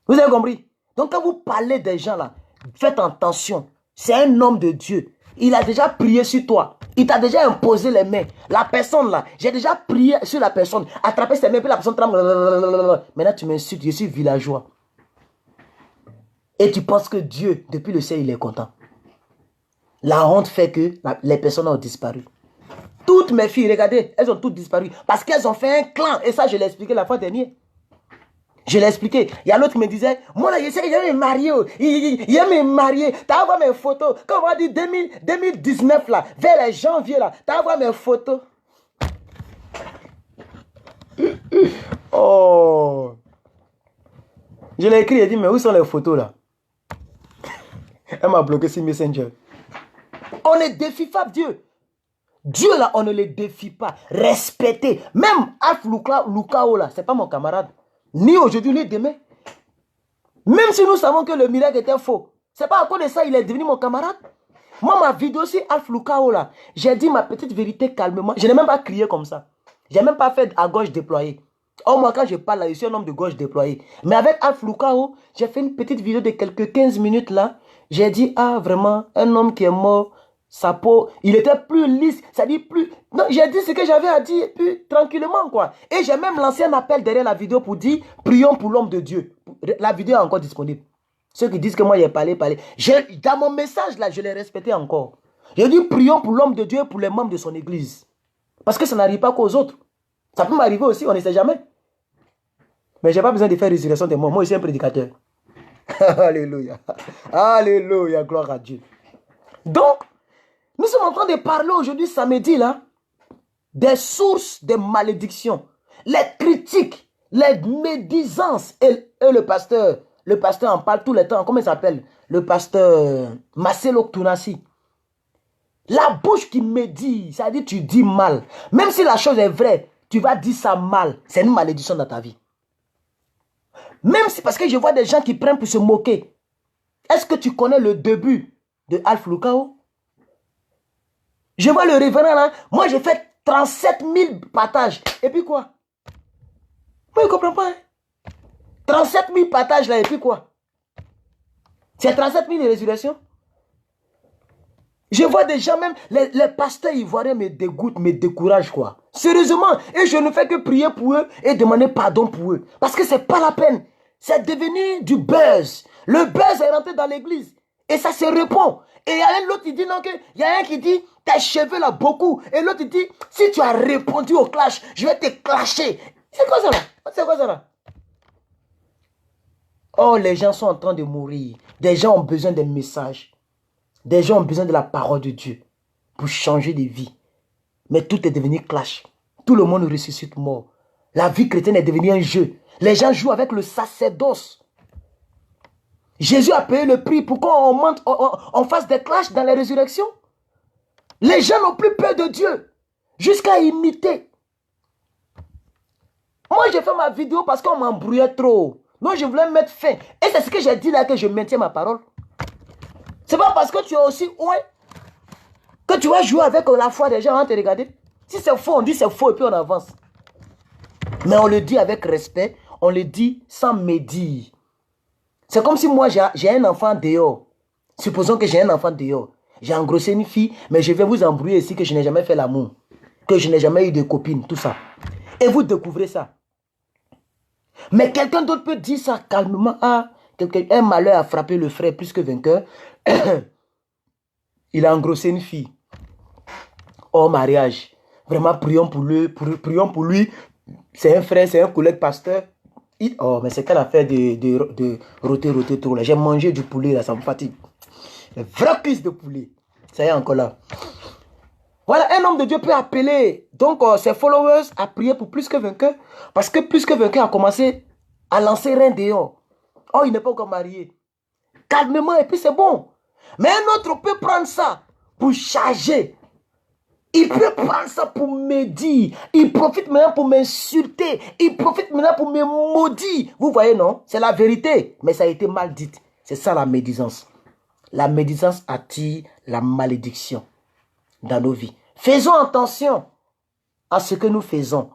C: Vous avez compris? Donc, quand vous parlez des gens, là, faites attention. C'est un homme de Dieu. Il a déjà prié sur toi. Il t'a déjà imposé les mains. La personne, là, j'ai déjà prié sur la personne. Attrapé ses mains, puis la personne tremble. Maintenant, tu m'insultes. Je suis villageois. Et tu penses que Dieu, depuis le ciel, il est content. La honte fait que les personnes ont disparu. Toutes mes filles, regardez, elles ont toutes disparu. Parce qu'elles ont fait un clan. Et ça, je l'ai expliqué la fois dernière. Je l'ai expliqué. Il y a l'autre qui me disait, moi là, il aime me marier. Il aime me marier. Tu vas voir mes photos. Quand on va dire 2019 là, vers les janvier là, tu vas voir mes photos. Oh. Je l'ai écrit, il a dit, mais où sont les photos là? Elle m'a bloqué sur Messenger. On ne défie pas Dieu. Dieu là, on ne le défie pas. Respectez. Même Alf Lukao là, c'est pas mon camarade. Ni aujourd'hui, ni demain. Même si nous savons que le miracle était faux. C'est pas à cause de ça il est devenu mon camarade. Moi, ma vidéo sur Alf Lukao là, j'ai dit ma petite vérité calmement. Je n'ai même pas crié comme ça. Je n'ai même pas fait à gauche déployée. Oh, moi, quand je parle là, je suis un homme de gauche déployé. Mais avec Alf Lukao, j'ai fait une petite vidéo de quelques 15 minutes là. J'ai dit, ah, vraiment, un homme qui est mort, sa peau, il était plus lisse, ça dit plus... Non, j'ai dit ce que j'avais à dire, puis tranquillement, quoi. Et j'ai même lancé un appel derrière la vidéo pour dire, prions pour l'homme de Dieu. La vidéo est encore disponible. Ceux qui disent que moi, j'ai parlé. Dans mon message, là, je l'ai respecté encore. J'ai dit, prions pour l'homme de Dieu et pour les membres de son église. Parce que ça n'arrive pas qu'aux autres. Ça peut m'arriver aussi, on ne sait jamais. Mais je n'ai pas besoin de faire résurrection des morts. Moi, je suis un prédicateur. Alléluia. Alléluia, gloire à Dieu. Donc, nous sommes en train de parler aujourd'hui, samedi, là, des sources de malédiction, les critiques, les médisances. Et le pasteur en parle tout le temps. Comment il s'appelle? Le pasteur Marcelo Tunasi. La bouche qui médit, ça veut dire tu dis mal. Même si la chose est vraie, tu vas dire ça mal. C'est une malédiction dans ta vie. Même si, parce que je vois des gens qui prennent pour se moquer. Est-ce que tu connais le début de Alf Lukao? Je vois le révérend là. Moi, j'ai fait 37 000 partages. Et puis quoi? Moi, je ne comprends pas. Hein? 37 000 partages là, et puis quoi? C'est 37 000 de résurrection. Je vois des gens, même les pasteurs ivoiriens me dégoûtent, me découragent, quoi. Sérieusement. Et je ne fais que prier pour eux et demander pardon pour eux. Parce que ce n'est pas la peine. C'est devenu du buzz. Le buzz est rentré dans l'église. Et ça se répond. Et il y a l'autre qui dit non, il y a un qui dit tes cheveux là beaucoup. Et l'autre dit si tu as répondu au clash, je vais te clasher. C'est quoi ça là? C'est quoi ça là? Oh, les gens sont en train de mourir. Des gens ont besoin des messages. Des gens ont besoin de la parole de Dieu pour changer de vie. Mais tout est devenu clash. Tout le monde ressuscite mort. La vie chrétienne est devenue un jeu. Les gens jouent avec le sacerdoce. Jésus a payé le prix pour qu'on fasse des clashs dans les résurrections. Les gens n'ont plus peur de Dieu. Jusqu'à imiter. Moi, j'ai fait ma vidéo parce qu'on m'embrouillait trop. Donc, je voulais mettre fin. Et c'est ce que j'ai dit là que je maintiens ma parole. C'est pas parce que tu es aussi loin que tu vas jouer avec la foi des gens à te regarder. Si c'est faux, on dit c'est faux et puis on avance. Mais on le dit avec respect. On le dit sans médire. C'est comme si moi j'ai un enfant dehors. Supposons que j'ai un enfant dehors. J'ai engrossé une fille, mais je vais vous embrouiller ici que je n'ai jamais fait l'amour. Que je n'ai jamais eu de copine, tout ça. Et vous découvrez ça. Mais quelqu'un d'autre peut dire ça calmement. Ah, un malheur a frappé le frère plus que vainqueur. Il a engrossé une fille. Hors mariage. Vraiment, prions pour lui. Prions pour lui. C'est un frère, c'est un collègue pasteur. Oh, mais c'est quelle affaire de roter trop là. J'ai mangé du poulet là, ça me fatigue. Le vrai cuisse de poulet. Ça y est encore là. Voilà, un homme de Dieu peut appeler donc ses followers à prier pour plus que vainqueur. Parce que plus que vainqueur a commencé à lancer rien dehors. Oh, il n'est pas encore marié. Calmement et puis c'est bon. Mais un autre peut prendre ça pour charger. Il peut prendre ça pour me dire. Il profite maintenant pour m'insulter. Il profite maintenant pour me maudire. Vous voyez, non? C'est la vérité. Mais ça a été mal dit. C'est ça la médisance. La médisance attire la malédiction dans nos vies. Faisons attention à ce que nous faisons.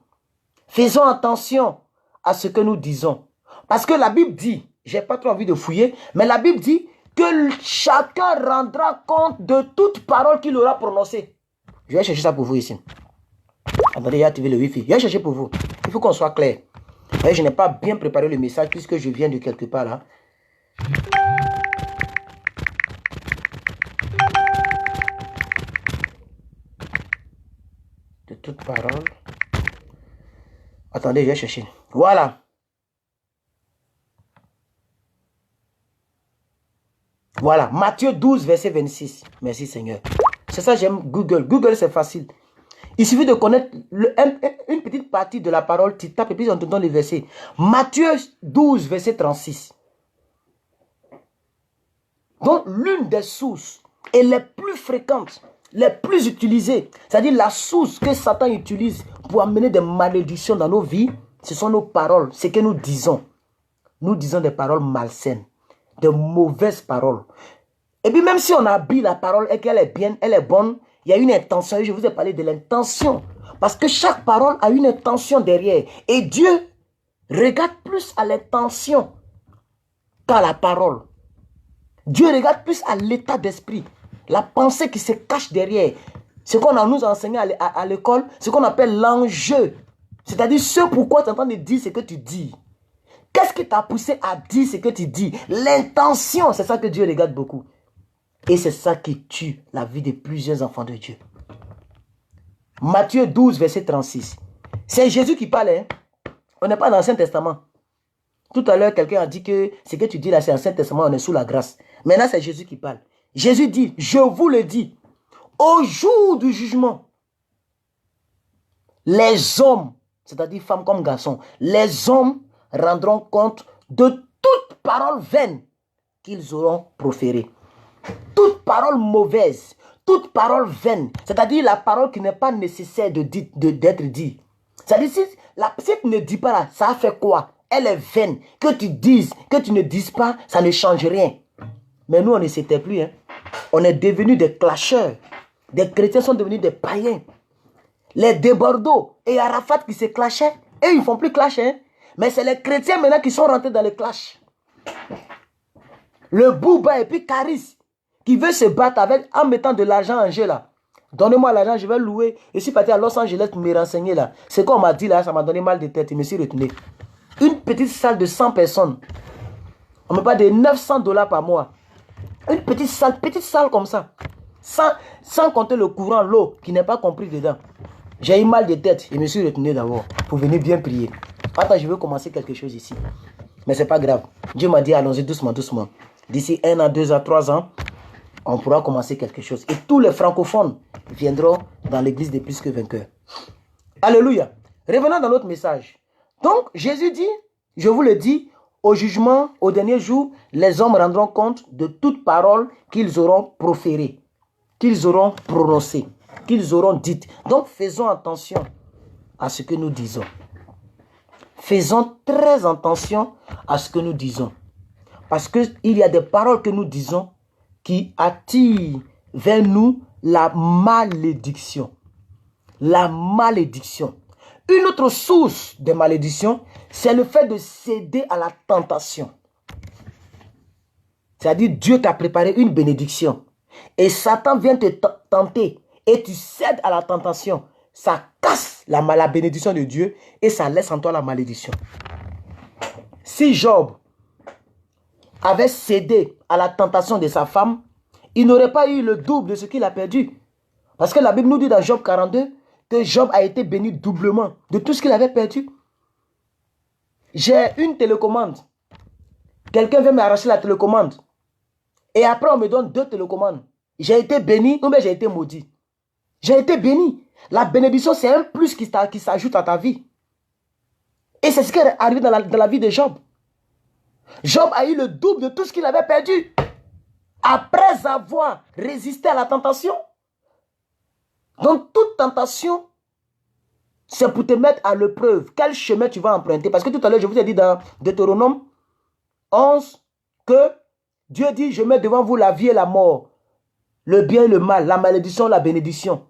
C: Faisons attention à ce que nous disons. Parce que la Bible dit, j'ai pas trop envie de fouiller, mais la Bible dit que chacun rendra compte de toute parole qu'il aura prononcée. Je vais chercher ça pour vous ici. Attendez, il y a activé le Wi-Fi. Je vais chercher pour vous. Il faut qu'on soit clair. Et je n'ai pas bien préparé le message puisque je viens de quelque part là. De toute parole. Attendez, je vais chercher. Voilà. Voilà. Matthieu 12, verset 26. Merci Seigneur. C'est ça, j'aime Google. Google, c'est facile. Il suffit de connaître une petite partie de la parole. Tu tapes et puis on te donne les versets. Matthieu 12, verset 36. Donc, l'une des sources et les plus fréquentes, les plus utilisées, c'est-à-dire la source que Satan utilise pour amener des malédictions dans nos vies, ce sont nos paroles, ce que nous disons. Nous disons des paroles malsaines, de mauvaises paroles. Et puis même si on habille la parole et qu'elle est bien, elle est bonne, il y a une intention. Et je vous ai parlé de l'intention. Parce que chaque parole a une intention derrière. Et Dieu regarde plus à l'intention qu'à la parole. Dieu regarde plus à l'état d'esprit. La pensée qui se cache derrière. Ce qu'on a nous enseigné à l'école, ce qu'on appelle l'enjeu. C'est-à-dire ce pourquoi tu es en train de dire ce que tu dis. Qu'est-ce qui t'a poussé à dire ce que tu dis? L'intention, c'est ça que Dieu regarde beaucoup. Et c'est ça qui tue la vie de plusieurs enfants de Dieu. Matthieu 12, verset 36. C'est Jésus qui parle. Hein? On n'est pas dans l'Ancien Testament. Tout à l'heure, quelqu'un a dit que ce que tu dis là, c'est l'Ancien Testament, on est sous la grâce. Maintenant, c'est Jésus qui parle. Jésus dit, je vous le dis, au jour du jugement, les hommes, c'est-à-dire femmes comme garçons, les hommes rendront compte de toute parole vaine qu'ils auront proférée. Toute parole mauvaise, toute parole vaine, c'est-à-dire la parole qui n'est pas nécessaire d'être dite. C'est-à-dire si tu ne dis pas là, ça fait quoi? Elle est vaine. Que tu dises, que tu ne dises pas, ça ne change rien. Mais nous, on ne s'était plus. Hein. On est devenus des clasheurs. Des chrétiens sont devenus des païens. Les débordeaux et Arafat qui se clashaient, eux, ils ne font plus clash. Hein. Mais c'est les chrétiens maintenant qui sont rentrés dans les clashs. Le Bouba et puis Caris qui veut se battre avec en mettant de l'argent en jeu là. Donnez-moi l'argent, je vais louer. Je suis parti à Los Angeles pour me renseigner là. Ce qu'on m'a dit là, ça m'a donné mal de tête. Je me suis retenu. Une petite salle de 100 personnes. On me parle de $900 par mois. Une petite salle comme ça. Sans compter le courant, l'eau qui n'est pas compris dedans. J'ai eu mal de tête. Je me suis retenu d'abord pour venir bien prier. Attends, je veux commencer quelque chose ici. Mais c'est pas grave. Dieu m'a dit allons-y doucement, doucement. D'ici 1 an, 2 ans, 3 ans, on pourra commencer quelque chose. Et tous les francophones viendront dans l'église des plus que vainqueurs. Alléluia. Revenons dans notre message. Donc, Jésus dit, je vous le dis, au jugement, au dernier jour, les hommes rendront compte de toute parole qu'ils auront proférée, qu'ils auront prononcée, qu'ils auront dite. Donc, faisons attention à ce que nous disons. Faisons très attention à ce que nous disons. Parce qu'il y a des paroles que nous disons qui attirent vers nous la malédiction. La malédiction. Une autre source de malédiction, c'est le fait de céder à la tentation. C'est-à-dire, Dieu t'a préparé une bénédiction. Et Satan vient te tenter. Et tu cèdes à la tentation. Ça casse la bénédiction de Dieu. Et ça laisse en toi la malédiction. Si Job avait cédé à la tentation de sa femme, il n'aurait pas eu le double de ce qu'il a perdu. Parce que la Bible nous dit dans Job 42 que Job a été béni doublement de tout ce qu'il avait perdu. J'ai une télécommande. Quelqu'un vient m'arracher la télécommande. Et après, on me donne 2 télécommandes. J'ai été béni ou bien j'ai été maudit. J'ai été béni. La bénédiction, c'est un plus qui s'ajoute à ta vie. Et c'est ce qui est arrivé dans la vie de Job. Job a eu le double de tout ce qu'il avait perdu. Après avoir résisté à la tentation. Donc, toute tentation, c'est pour te mettre à l'épreuve. Quel chemin tu vas emprunter? Parce que tout à l'heure, je vous ai dit dans Deutéronome 11 que Dieu dit, je mets devant vous la vie et la mort, le bien et le mal, la malédiction, la bénédiction.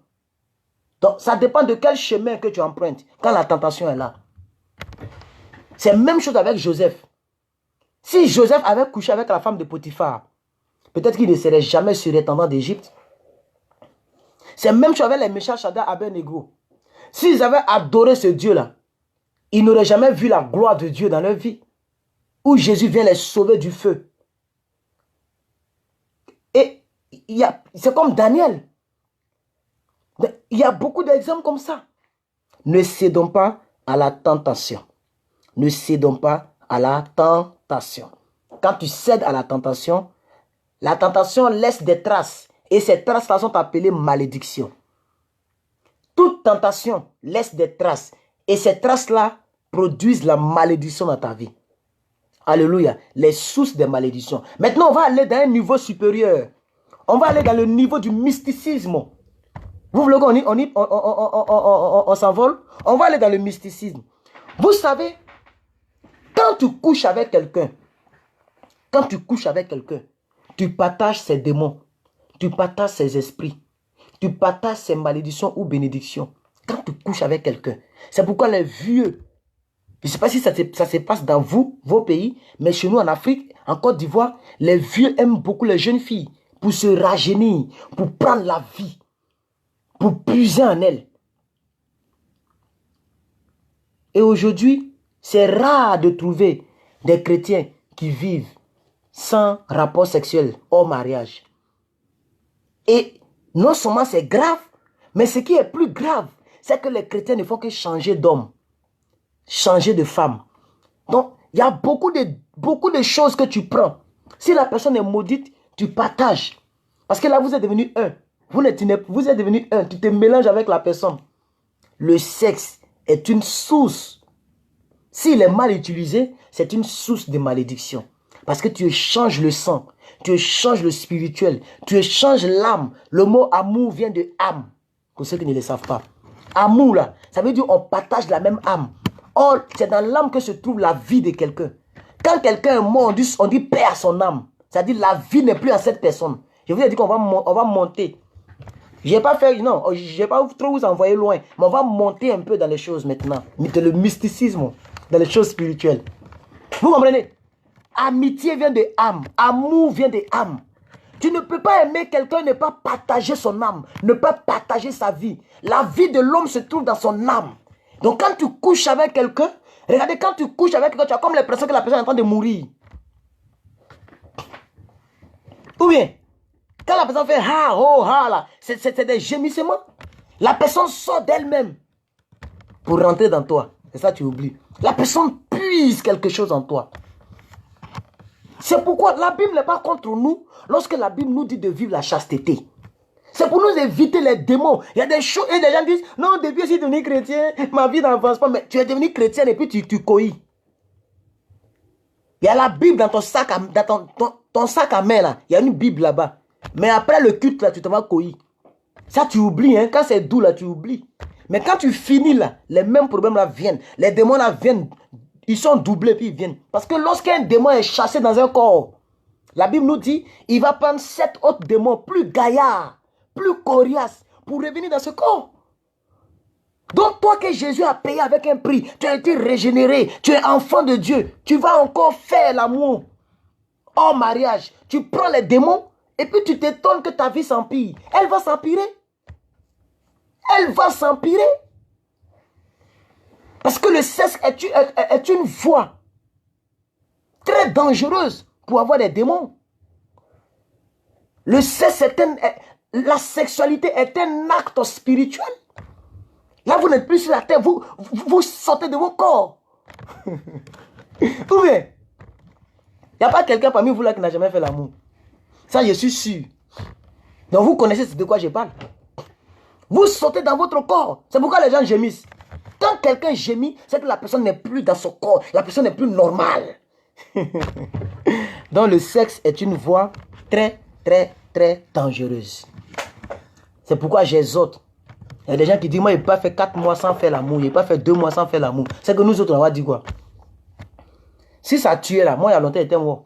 C: Donc, ça dépend de quel chemin que tu empruntes quand la tentation est là. C'est la même chose avec Joseph. Si Joseph avait couché avec la femme de Potiphar, peut-être qu'il ne serait jamais surintendant d'Égypte. C'est la même chose avec les méchants Shadrach, Abednego. S'ils avaient adoré ce Dieu-là, ils n'auraient jamais vu la gloire de Dieu dans leur vie. Où Jésus vient les sauver du feu. Et c'est comme Daniel. Il y a beaucoup d'exemples comme ça. Ne cédons pas à la tentation. Ne cédons pas à la tentation. Quand tu cèdes à la tentation laisse des traces. Et ces traces-là sont appelées malédictions. Toute tentation laisse des traces. Et ces traces-là produisent la malédiction dans ta vie. Alléluia. Les sources des malédictions. Maintenant, on va aller dans un niveau supérieur. On va aller dans le niveau du mysticisme. Vous voulez qu'on s'envole? On va aller dans le mysticisme. Vous savez, quand tu couches avec quelqu'un, tu partages ses démons, tu partages ses esprits, tu partages ses malédictions ou bénédictions. Quand tu couches avec quelqu'un, c'est pourquoi les vieux, je ne sais pas si ça se passe dans vos pays, mais chez nous en Afrique, en Côte d'Ivoire, les vieux aiment beaucoup les jeunes filles pour se rajeunir, pour prendre la vie, pour puiser en elles. Et aujourd'hui, c'est rare de trouver des chrétiens qui vivent sans rapport sexuel hors mariage. Et non seulement c'est grave, mais ce qui est plus grave, c'est que les chrétiens ne font que changer d'homme, changer de femme. Donc, il y a beaucoup de choses que tu prends. Si la personne est maudite, tu partages. Parce que là, vous êtes devenu un. Vous êtes devenu un. Tu te mélanges avec la personne. Le sexe est une source. S'il est mal utilisé, c'est une source de malédiction. Parce que tu échanges le sang. Tu échanges le spirituel. Tu échanges l'âme. Le mot amour vient de âme. Pour ceux qui ne le savent pas. Amour, là, ça veut dire on partage la même âme. Or, c'est dans l'âme que se trouve la vie de quelqu'un. Quand quelqu'un est mort, on dit paix à son âme. C'est-à-dire la vie n'est plus à cette personne. Je vous ai dit qu'on va monter. Je n'ai pas fait, non, je n'ai pas trop vous envoyer loin. Mais on va monter un peu dans les choses maintenant. Le mysticisme, dans les choses spirituelles. Vous comprenez? Amitié vient de âme. Amour vient de âme. Tu ne peux pas aimer quelqu'un, ne pas partager son âme, ne pas partager sa vie. La vie de l'homme se trouve dans son âme. Donc quand tu couches avec quelqu'un, regardez, quand tu couches avec quelqu'un, tu as comme l'impression que la personne est en train de mourir. Ou bien, quand la personne fait ha, oh, ha, là, c'est des gémissements. La personne sort d'elle-même pour rentrer dans toi. Et ça, tu oublies. La personne puise quelque chose en toi. C'est pourquoi la Bible n'est pas contre nous lorsque la Bible nous dit de vivre la chasteté. C'est pour nous éviter les démons. Il y a des choses et les gens disent, non, depuis que je suis devenu chrétien, ma vie n'avance pas. Mais tu es devenu chrétien et puis tu coïs. Il y a la Bible dans ton sac à, ton sac à main là. Il y a une Bible là-bas. Mais après le culte là, tu te vas coïs. Ça tu oublies, hein. Quand c'est doux là, tu oublies. Mais quand tu finis là, les mêmes problèmes là viennent. Les démons là viennent. Ils sont doublés puis ils viennent. Parce que lorsqu'un démon est chassé dans un corps, la Bible nous dit, il va prendre 7 autres démons plus gaillards, plus coriaces, pour revenir dans ce corps. Donc toi que Jésus a payé avec un prix, tu as été régénéré, tu es enfant de Dieu, tu vas encore faire l'amour hors mariage. Tu prends les démons et puis tu t'étonnes que ta vie s'empire. Elle va s'empirer. Elle va s'empirer. Parce que le sexe est une voie très dangereuse pour avoir des démons. Le sexe la sexualité est un acte spirituel. Là, vous n'êtes plus sur la terre, vous sortez de vos corps. Ou bien, il n'y a pas quelqu'un parmi vous là qui n'a jamais fait l'amour. Ça, je suis sûr. Donc, vous connaissez de quoi je parle. Vous sortez dans votre corps. C'est pourquoi les gens gémissent. Quand quelqu'un gémit, c'est que la personne n'est plus dans son corps. La personne n'est plus normale. Donc, le sexe est une voie très, très, très dangereuse. C'est pourquoi j'exhorte. Il y a des gens qui disent, moi, il n'a pas fait 4 mois sans faire l'amour. Il n'a pas fait 2 mois sans faire l'amour. C'est que nous autres, on va dire quoi? Si ça tuait là, moi, il y a longtemps, j'étais mort.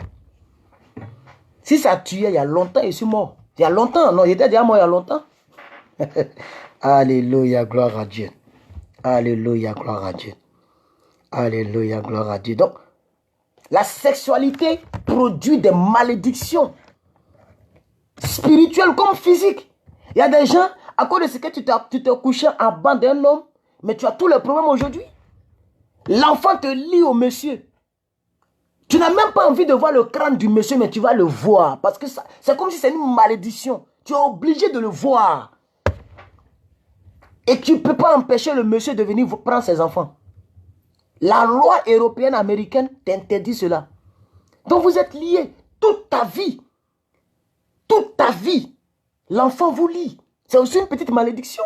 C: Si ça tuait, il y a longtemps, je suis mort. Il y a longtemps, non, j'étais déjà mort il y a longtemps. Alléluia, gloire à Dieu. Alléluia, gloire à Dieu. Alléluia, gloire à Dieu. Donc, la sexualité produit des malédictions spirituelles comme physiques. Il y a des gens, à cause de ce que tu t'es couché en bas d'un homme, mais tu as tous les problèmes aujourd'hui. L'enfant te lie au monsieur. Tu n'as même pas envie de voir le crâne du monsieur, mais tu vas le voir. Parce que c'est comme si c'est une malédiction. Tu es obligé de le voir. Et tu ne peux pas empêcher le monsieur de venir prendre ses enfants. La loi européenne américaine t'interdit cela. Donc vous êtes liés toute ta vie. Toute ta vie. L'enfant vous lie. C'est aussi une petite malédiction.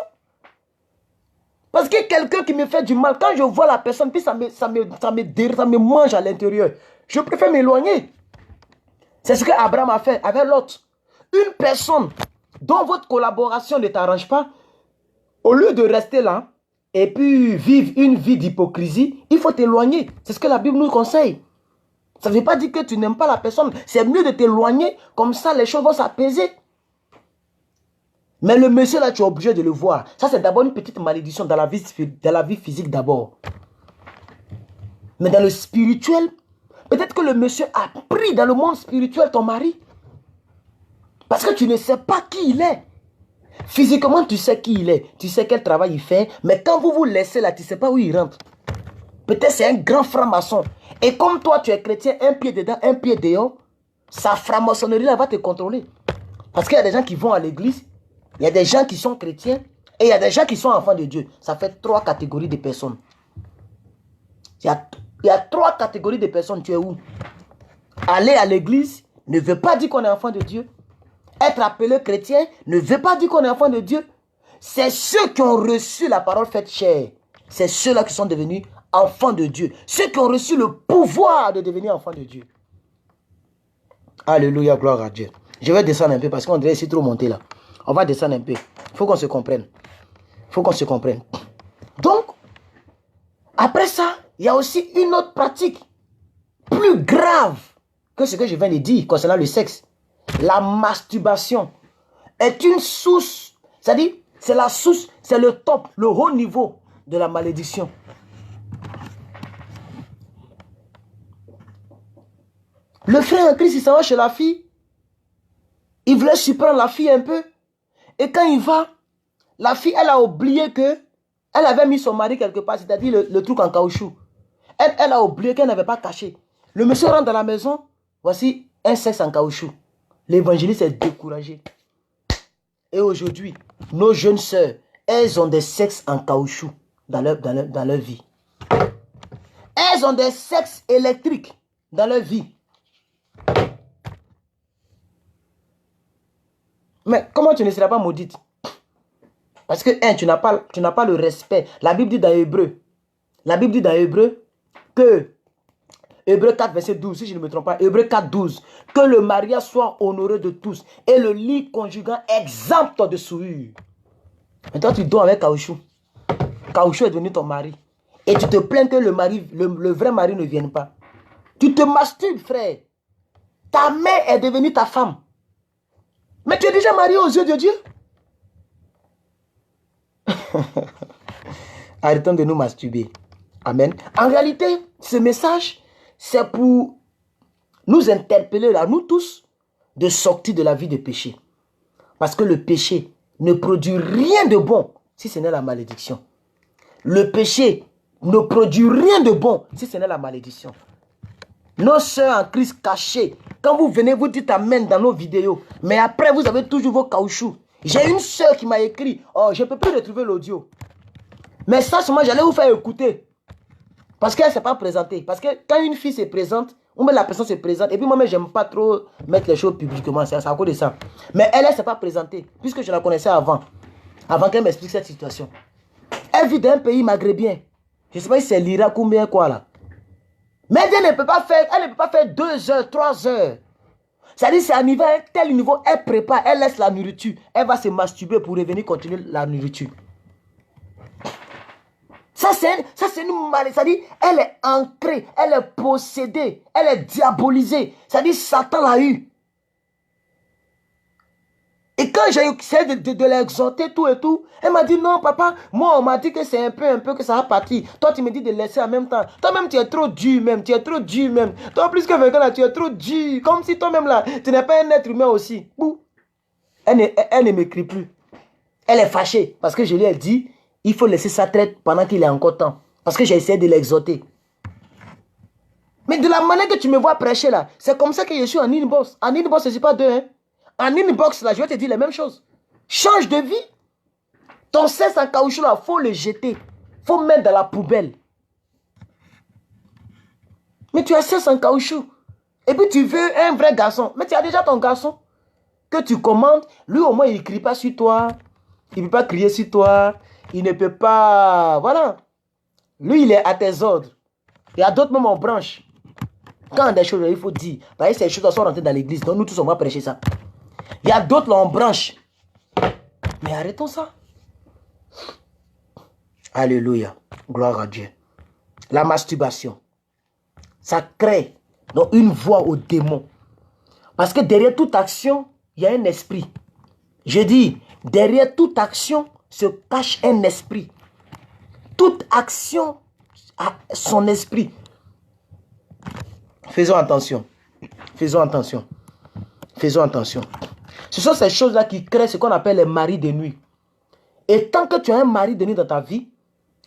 C: Parce que quelqu'un qui me fait du mal, quand je vois la personne, puis ça me mange à l'intérieur. Je préfère m'éloigner. C'est ce que Abraham a fait avec l'autre. Une personne dont votre collaboration ne t'arrange pas, au lieu de rester là et puis vivre une vie d'hypocrisie, il faut t'éloigner. C'est ce que la Bible nous conseille. Ça ne veut pas dire que tu n'aimes pas la personne. C'est mieux de t'éloigner, comme ça les choses vont s'apaiser. Mais le monsieur là, tu es obligé de le voir. Ça, c'est d'abord une petite malédiction dans la vie physique d'abord. Mais dans le spirituel, peut-être que le monsieur a pris dans le monde spirituel ton mari. Parce que tu ne sais pas qui il est. Physiquement, tu sais qui il est. Tu sais quel travail il fait. Mais quand vous vous laissez là, tu ne sais pas où il rentre. Peut-être c'est un grand franc-maçon. Et comme toi, tu es chrétien, un pied dedans, un pied dehors, sa franc-maçonnerie là va te contrôler. Parce qu'il y a des gens qui vont à l'église, il y a des gens qui sont chrétiens, et il y a des gens qui sont enfants de Dieu. Ça fait 3 catégories de personnes. Il y a 3 catégories de personnes. Tu es où? Aller à l'église ne veut pas dire qu'on est enfant de Dieu. Être appelé chrétien ne veut pas dire qu'on est enfant de Dieu. C'est ceux qui ont reçu la parole faite chair. C'est ceux-là qui sont devenus enfants de Dieu. Ceux qui ont reçu le pouvoir de devenir enfants de Dieu. Alléluia, gloire à Dieu. Je vais descendre un peu parce qu'on dirait que c'est trop monté là. On va descendre un peu. Il faut qu'on se comprenne. Il faut qu'on se comprenne. Donc, après ça, il y a aussi une autre pratique plus grave que ce que je viens de dire concernant le sexe. La masturbation est une source, c'est-à-dire, c'est la source, c'est le top, le haut niveau de la malédiction. Le frère en Christ, il s'en va chez la fille. Il voulait surprendre la fille un peu. Et quand il va, la fille, elle a oublié que elle avait mis son mari quelque part, c'est-à-dire le truc en caoutchouc. Elle a oublié qu'elle n'avait pas caché. Le monsieur rentre dans la maison, voici un sexe en caoutchouc. L'évangéliste est découragé. Et aujourd'hui, nos jeunes sœurs, elles ont des sexes en caoutchouc dans leur vie. Elles ont des sexes électriques dans leur vie. Mais comment tu ne seras pas maudite? Parce que, tu n'as pas le respect. La Bible dit dans Hébreu. La Bible dit dans Hébreu que, Hébreu 4, verset 12, si je ne me trompe pas, Hébreu 4, 12, que le mariage soit honoré de tous et le lit conjugal exempt de souillure. Mais toi, tu dors avec caoutchouc. Caoutchouc est devenu ton mari. Et tu te plains que le vrai mari ne vienne pas. Tu te masturbes, frère. Ta mère est devenue ta femme. Mais tu es déjà marié aux yeux de Dieu. Arrêtons de nous masturber. Amen. En réalité, ce message, c'est pour nous interpeller, là, nous tous, de sortir de la vie de péché. Parce que le péché ne produit rien de bon si ce n'est la malédiction. Le péché ne produit rien de bon si ce n'est la malédiction. Nos sœurs en Christ cachées, quand vous venez, vous dites amen dans nos vidéos, mais après vous avez toujours vos caoutchoucs. J'ai une sœur qui m'a écrit, oh, je ne peux plus retrouver l'audio. Mais ça, moi, j'allais vous faire écouter. Parce qu'elle ne s'est pas présentée. Parce que quand une fille se présente, ou même la personne se présente, et puis moi-même, j'aime pas trop mettre les choses publiquement, c'est à cause de ça. Mais elle ne s'est pas présentée, puisque je la connaissais avant qu'elle m'explique cette situation. Elle vit dans un pays maghrébien. Je ne sais pas si c'est l'Irak ou bien quoi là. Mais elle ne peut pas faire 2 heures, 3 heures. C'est-à-dire, c'est à un tel niveau, elle prépare, elle laisse la nourriture. Elle va se masturber pour revenir continuer la nourriture. Ça, c'est une maladie. C'est-à-dire, elle est ancrée, elle est possédée, elle est diabolisée. C'est-à-dire, Satan l'a eu. Et quand j'ai essayé de l'exhorter, tout et tout, elle m'a dit, non, papa, moi, on m'a dit que c'est un peu que ça va partir. Toi, tu me dis de laisser en même temps. Toi-même, tu es trop dur, même. Tu es trop dur, même. Toi, plus que quelqu'un là, tu es trop dur. Comme si toi-même là, tu n'es pas un être humain aussi. Bouh. Elle ne m'écrit plus. Elle est fâchée parce que je lui ai dit, il faut laisser ça traiter pendant qu'il est encore temps. Parce que j'ai essayé de l'exhorter. Mais de la manière que tu me vois prêcher là, c'est comme ça que je suis en inbox. En inbox, je ne suis pas deux, hein. En inbox, là, je vais te dire les mêmes choses. Change de vie. Ton cesse en caoutchouc, là, il faut le jeter. Il faut mettre dans la poubelle. Mais tu as cesse en caoutchouc. Et puis tu veux un vrai garçon. Mais tu as déjà ton garçon que tu commandes. Lui, au moins, il ne crie pas sur toi. Il ne peut pas crier sur toi. Il ne peut pas... Voilà. Lui, il est à tes ordres. Il y a d'autres même en branche. Quand des choses, il faut dire. Bah, ces choses sont rentrées dans l'église. Donc, nous tous, on va prêcher ça. Il y a d'autres là en branche. Mais arrêtons ça. Alléluia. Gloire à Dieu. La masturbation. Ça crée donc une voie au démon. Parce que derrière toute action, il y a un esprit. Je dis, derrière toute action se cache un esprit. Toute action a son esprit. Faisons attention. Faisons attention. Faisons attention. Ce sont ces choses-là qui créent ce qu'on appelle les maris de nuit. Et tant que tu as un mari de nuit dans ta vie,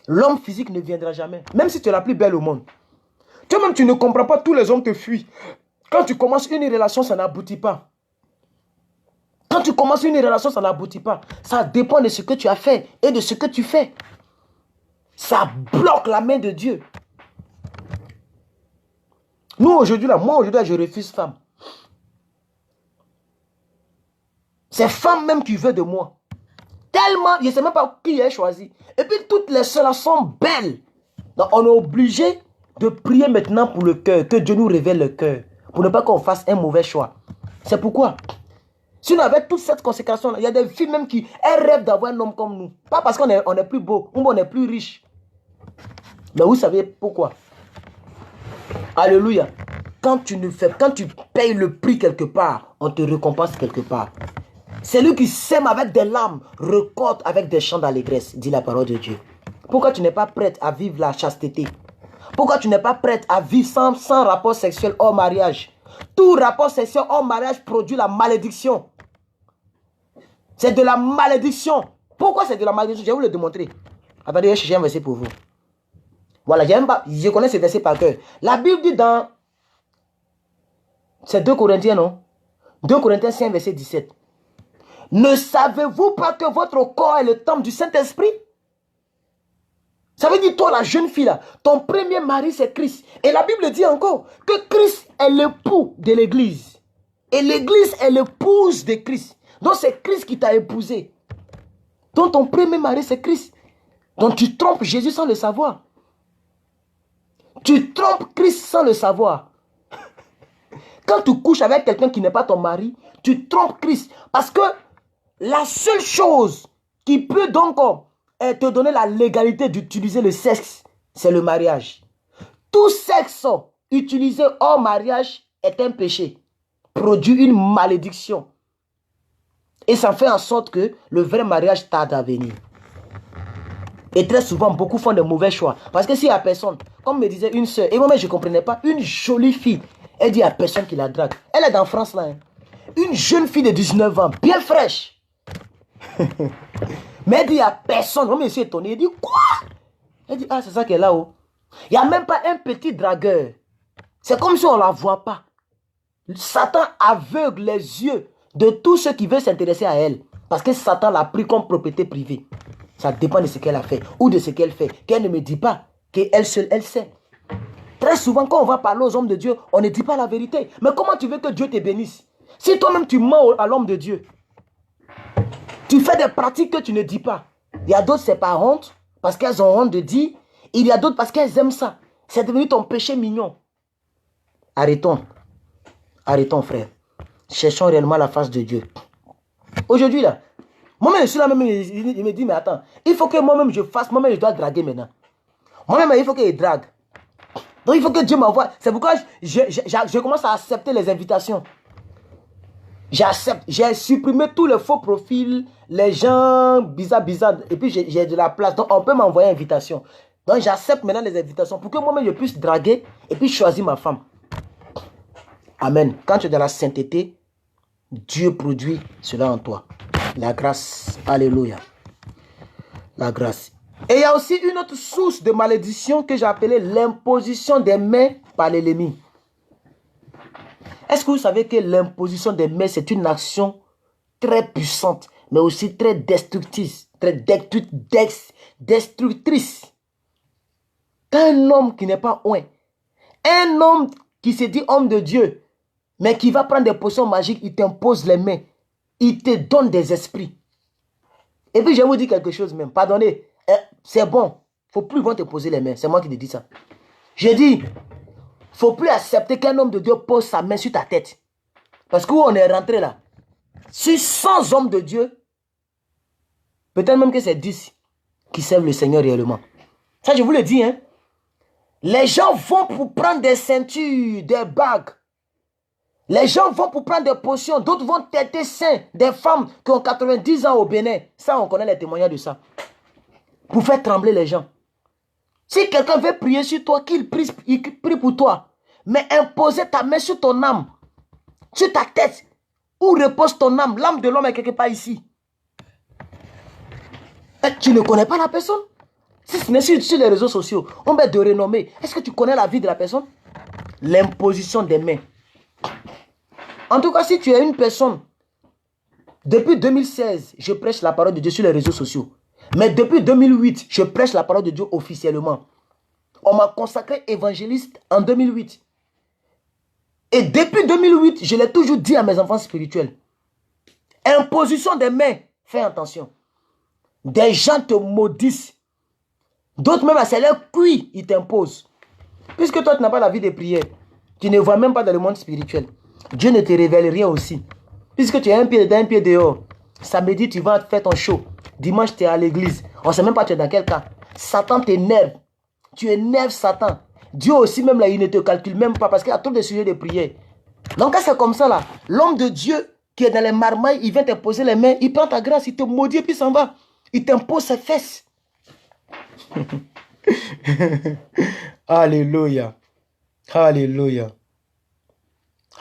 C: l'homme physique ne viendra jamais. Même si tu es la plus belle au monde. Toi-même, tu ne comprends pas, tous les hommes te fuient. Quand tu commences une relation, ça n'aboutit pas. Quand tu commences une relation, ça n'aboutit pas. Ça dépend de ce que tu as fait et de ce que tu fais. Ça bloque la main de Dieu. Nous, aujourd'hui, là, moi, aujourd'hui, je refuse femme. C'est femme même qui veut de moi. Tellement, je ne sais même pas qui j'ai choisi. Et puis, toutes les sœurs sont belles. Donc, on est obligé de prier maintenant pour le cœur. Que Dieu nous révèle le cœur. Pour ne pas qu'on fasse un mauvais choix. C'est pourquoi. Si on avait toute cette consécration, il y a des filles même qui rêvent d'avoir un homme comme nous. Pas parce qu'on est plus beau, ou on est plus riche. Mais vous savez pourquoi. Alléluia. Quand tu payes le prix quelque part, on te récompense quelque part. Celui qui sème avec des larmes, récolte avec des chants d'allégresse, dit la parole de Dieu. Pourquoi tu n'es pas prête à vivre la chasteté? Pourquoi tu n'es pas prête à vivre sans rapport sexuel hors mariage? Tout rapport sexuel hors mariage produit la malédiction. C'est de la malédiction. Pourquoi c'est de la malédiction? Je vais vous le démontrer. Attendez, je vais chercher un verset pour vous. Voilà, je connais ce verset par cœur. La Bible dit dans... C'est 2 Corinthiens, non? 2 Corinthiens 5, verset 17. Ne savez-vous pas que votre corps est le temple du Saint-Esprit? Ça veut dire, toi, la jeune fille, là, ton premier mari, c'est Christ. Et la Bible dit encore que Christ est l'époux de l'Église. Et l'Église est l'épouse de Christ. Donc c'est Christ qui t'a épousé. Donc ton premier mari c'est Christ. Donc tu trompes Jésus sans le savoir. Tu trompes Christ sans le savoir. Quand tu couches avec quelqu'un qui n'est pas ton mari, tu trompes Christ. Parce que la seule chose qui peut donc te donner la légalité d'utiliser le sexe, c'est le mariage. Tout sexe utilisé hors mariage est un péché. Produit une malédiction. Et ça fait en sorte que le vrai mariage tarde à venir. Et très souvent, beaucoup font de mauvais choix. Parce que s'il n'y a personne, comme me disait une soeur, et moi-même je ne comprenais pas, une jolie fille, elle dit il n'y a personne qui la drague. Elle est en France là. Hein. Une jeune fille de 19 ans, bien fraîche. Mais elle dit il n'y a personne. Moi, je suis étonné. Elle dit quoi? Elle dit ah, c'est ça qu'elle est là-haut. Il n'y a même pas un petit dragueur. C'est comme si on ne la voit pas. Satan aveugle les yeux de tous ceux qui veulent s'intéresser à elle. Parce que Satan l'a pris comme propriété privée. Ça dépend de ce qu'elle a fait ou de ce qu'elle fait. Qu'elle ne me dit pas qu'elle seule, elle sait. Très souvent, quand on va parler aux hommes de Dieu, on ne dit pas la vérité. Mais comment tu veux que Dieu te bénisse? Si toi-même tu mens à l'homme de Dieu, tu fais des pratiques que tu ne dis pas. Il y a d'autres, c'est par honte, parce qu'elles ont honte de dire. Il y a d'autres parce qu'elles aiment ça. C'est devenu ton péché mignon. Arrêtons. Arrêtons, frère. Cherchons réellement la face de Dieu. Aujourd'hui, là, moi-même, je suis là, même, il me dit, mais attends, il faut que moi-même je fasse, moi-même, je dois draguer maintenant. Moi-même, il faut qu'il drague. Donc, il faut que Dieu m'envoie. C'est pourquoi je commence à accepter les invitations. J'accepte. J'ai supprimé tous les faux profils, les gens bizarres. Et puis, j'ai de la place. Donc, on peut m'envoyer une invitation. Donc, j'accepte maintenant les invitations pour que moi-même, je puisse draguer et puis choisir ma femme. Amen. Quand tu es dans la sainteté, Dieu produit cela en toi. La grâce. Alléluia. La grâce. Et il y a aussi une autre source de malédiction que j'ai appelée l'imposition des mains par l'ennemi. Est-ce que vous savez que l'imposition des mains, c'est une action très puissante, mais aussi très destructrice. Destructrice. Quand un homme qui n'est pas oint, un homme qui se dit homme de Dieu, mais qui va prendre des potions magiques, il t'impose les mains. Il te donne des esprits. Et puis je vais vous dire quelque chose même. Pardonnez, c'est bon. Il ne faut plus te poser les mains. C'est moi qui te dis ça. Je dis, il ne faut plus accepter qu'un homme de Dieu pose sa main sur ta tête. Parce que où on est rentré là, sur 100 hommes de Dieu, peut-être même que c'est 10 qui servent le Seigneur réellement. Ça, je vous le dis, hein. Les gens vont pour prendre des ceintures, des bagues. Les gens vont pour prendre des potions. D'autres vont têter saint. Des femmes qui ont 90 ans au Bénin. Ça, on connaît les témoignages de ça. Pour faire trembler les gens. Si quelqu'un veut prier sur toi, qu'il prie pour toi. Mais imposer ta main sur ton âme. Sur ta tête. Où repose ton âme? L'âme de l'homme est quelque part ici. Et tu ne connais pas la personne? Si ce n'est sur les réseaux sociaux, on va te renommer. Est-ce que tu connais la vie de la personne? L'imposition des mains. En tout cas, si tu es une personne, depuis 2016, je prêche la parole de Dieu sur les réseaux sociaux. Mais depuis 2008, je prêche la parole de Dieu officiellement. On m'a consacré évangéliste en 2008. Et depuis 2008, je l'ai toujours dit à mes enfants spirituels. Imposition des mains, fais attention. Des gens te maudissent. D'autres même, c'est leur cuit, ils t'imposent. Puisque toi, tu n'as pas la vie de prière, tu ne vois même pas dans le monde spirituel. Dieu ne te révèle rien aussi. Puisque tu as un pied dedans, un pied dehors. Samedi, tu vas faire ton show. Dimanche, tu es à l'église. On ne sait même pas tu es dans quel cas. Satan t'énerve. Tu énerves Satan. Dieu aussi, même là, il ne te calcule même pas parce qu'il y a trop de sujets de prière. Donc, quand c'est comme ça, là, l'homme de Dieu qui est dans les marmailles, il vient te poser les mains, il prend ta grâce, il te maudit et puis il s'en va. Il t'impose ses fesses. Alléluia. Alléluia.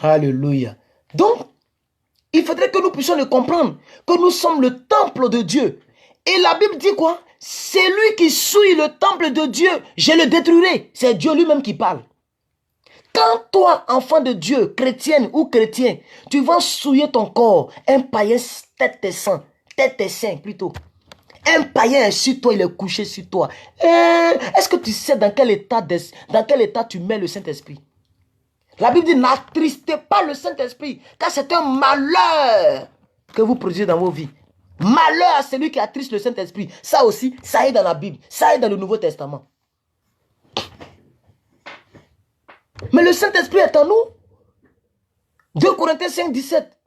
C: Alléluia. Donc, il faudrait que nous puissions le comprendre, que nous sommes le temple de Dieu. Et la Bible dit quoi? C'est lui qui souille le temple de Dieu, je le détruirai. C'est Dieu lui-même qui parle. Quand toi, enfant de Dieu, chrétienne ou chrétien, tu vas souiller ton corps, un païen tête et sein plutôt. Un païen est sur toi, il est couché sur toi. Est-ce que tu sais dans quel état tu mets le Saint-Esprit? La Bible dit, n'attristez pas le Saint-Esprit, car c'est un malheur que vous produisez dans vos vies. Malheur à celui qui attriste le Saint-Esprit. Ça aussi, ça est dans la Bible. Ça est dans le Nouveau Testament. Mais le Saint-Esprit est en nous. 2 Corinthiens 5, 17.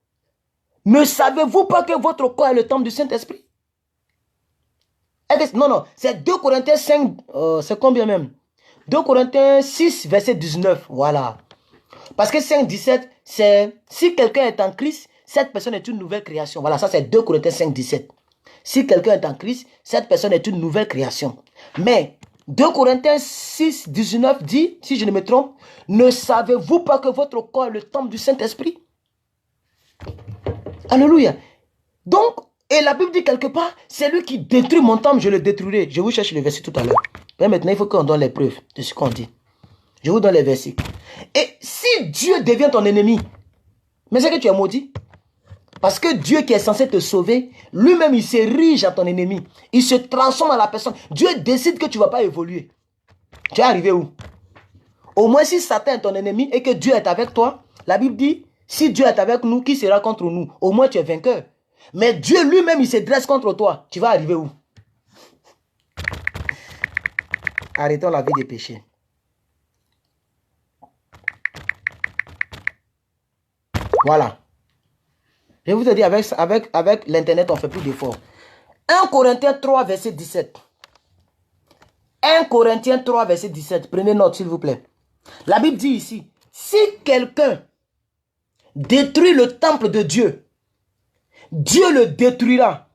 C: Ne savez-vous pas que votre corps est le temple du Saint-Esprit? Non, non, c'est 2 Corinthiens 5, c'est combien même? 2 Corinthiens 6, verset 19, voilà. Parce que 5, 17, c'est si quelqu'un est en Christ, cette personne est une nouvelle création. Voilà, ça c'est 2 Corinthiens 5, 17. Si quelqu'un est en Christ, cette personne est une nouvelle création. Mais 2 Corinthiens 6, 19 dit, si je ne me trompe, ne savez-vous pas que votre corps est le temple du Saint-Esprit? Alléluia. Donc, et la Bible dit quelque part, c'est lui qui détruit mon temple, je le détruirai. Je vous cherche le verset tout à l'heure. Mais maintenant, il faut qu'on donne les preuves de ce qu'on dit. Je vous donne les versets. Et si Dieu devient ton ennemi, mais c'est que tu es maudit. Parce que Dieu qui est censé te sauver, lui-même il s'érige à ton ennemi. Il se transforme en la personne. Dieu décide que tu ne vas pas évoluer. Tu es arrivé où? Au moins si Satan est ton ennemi et que Dieu est avec toi, la Bible dit, si Dieu est avec nous, qui sera contre nous? Au moins tu es vainqueur. Mais Dieu lui-même, il se dresse contre toi. Tu vas arriver où? Arrêtons la vie des péchés. Voilà. Je vous ai dit, avec l'internet, on ne fait plus d'efforts. 1 Corinthiens 3, verset 17. 1 Corinthiens 3, verset 17. Prenez note, s'il vous plaît. La Bible dit ici, si quelqu'un détruit le temple de Dieu, Dieu le détruira,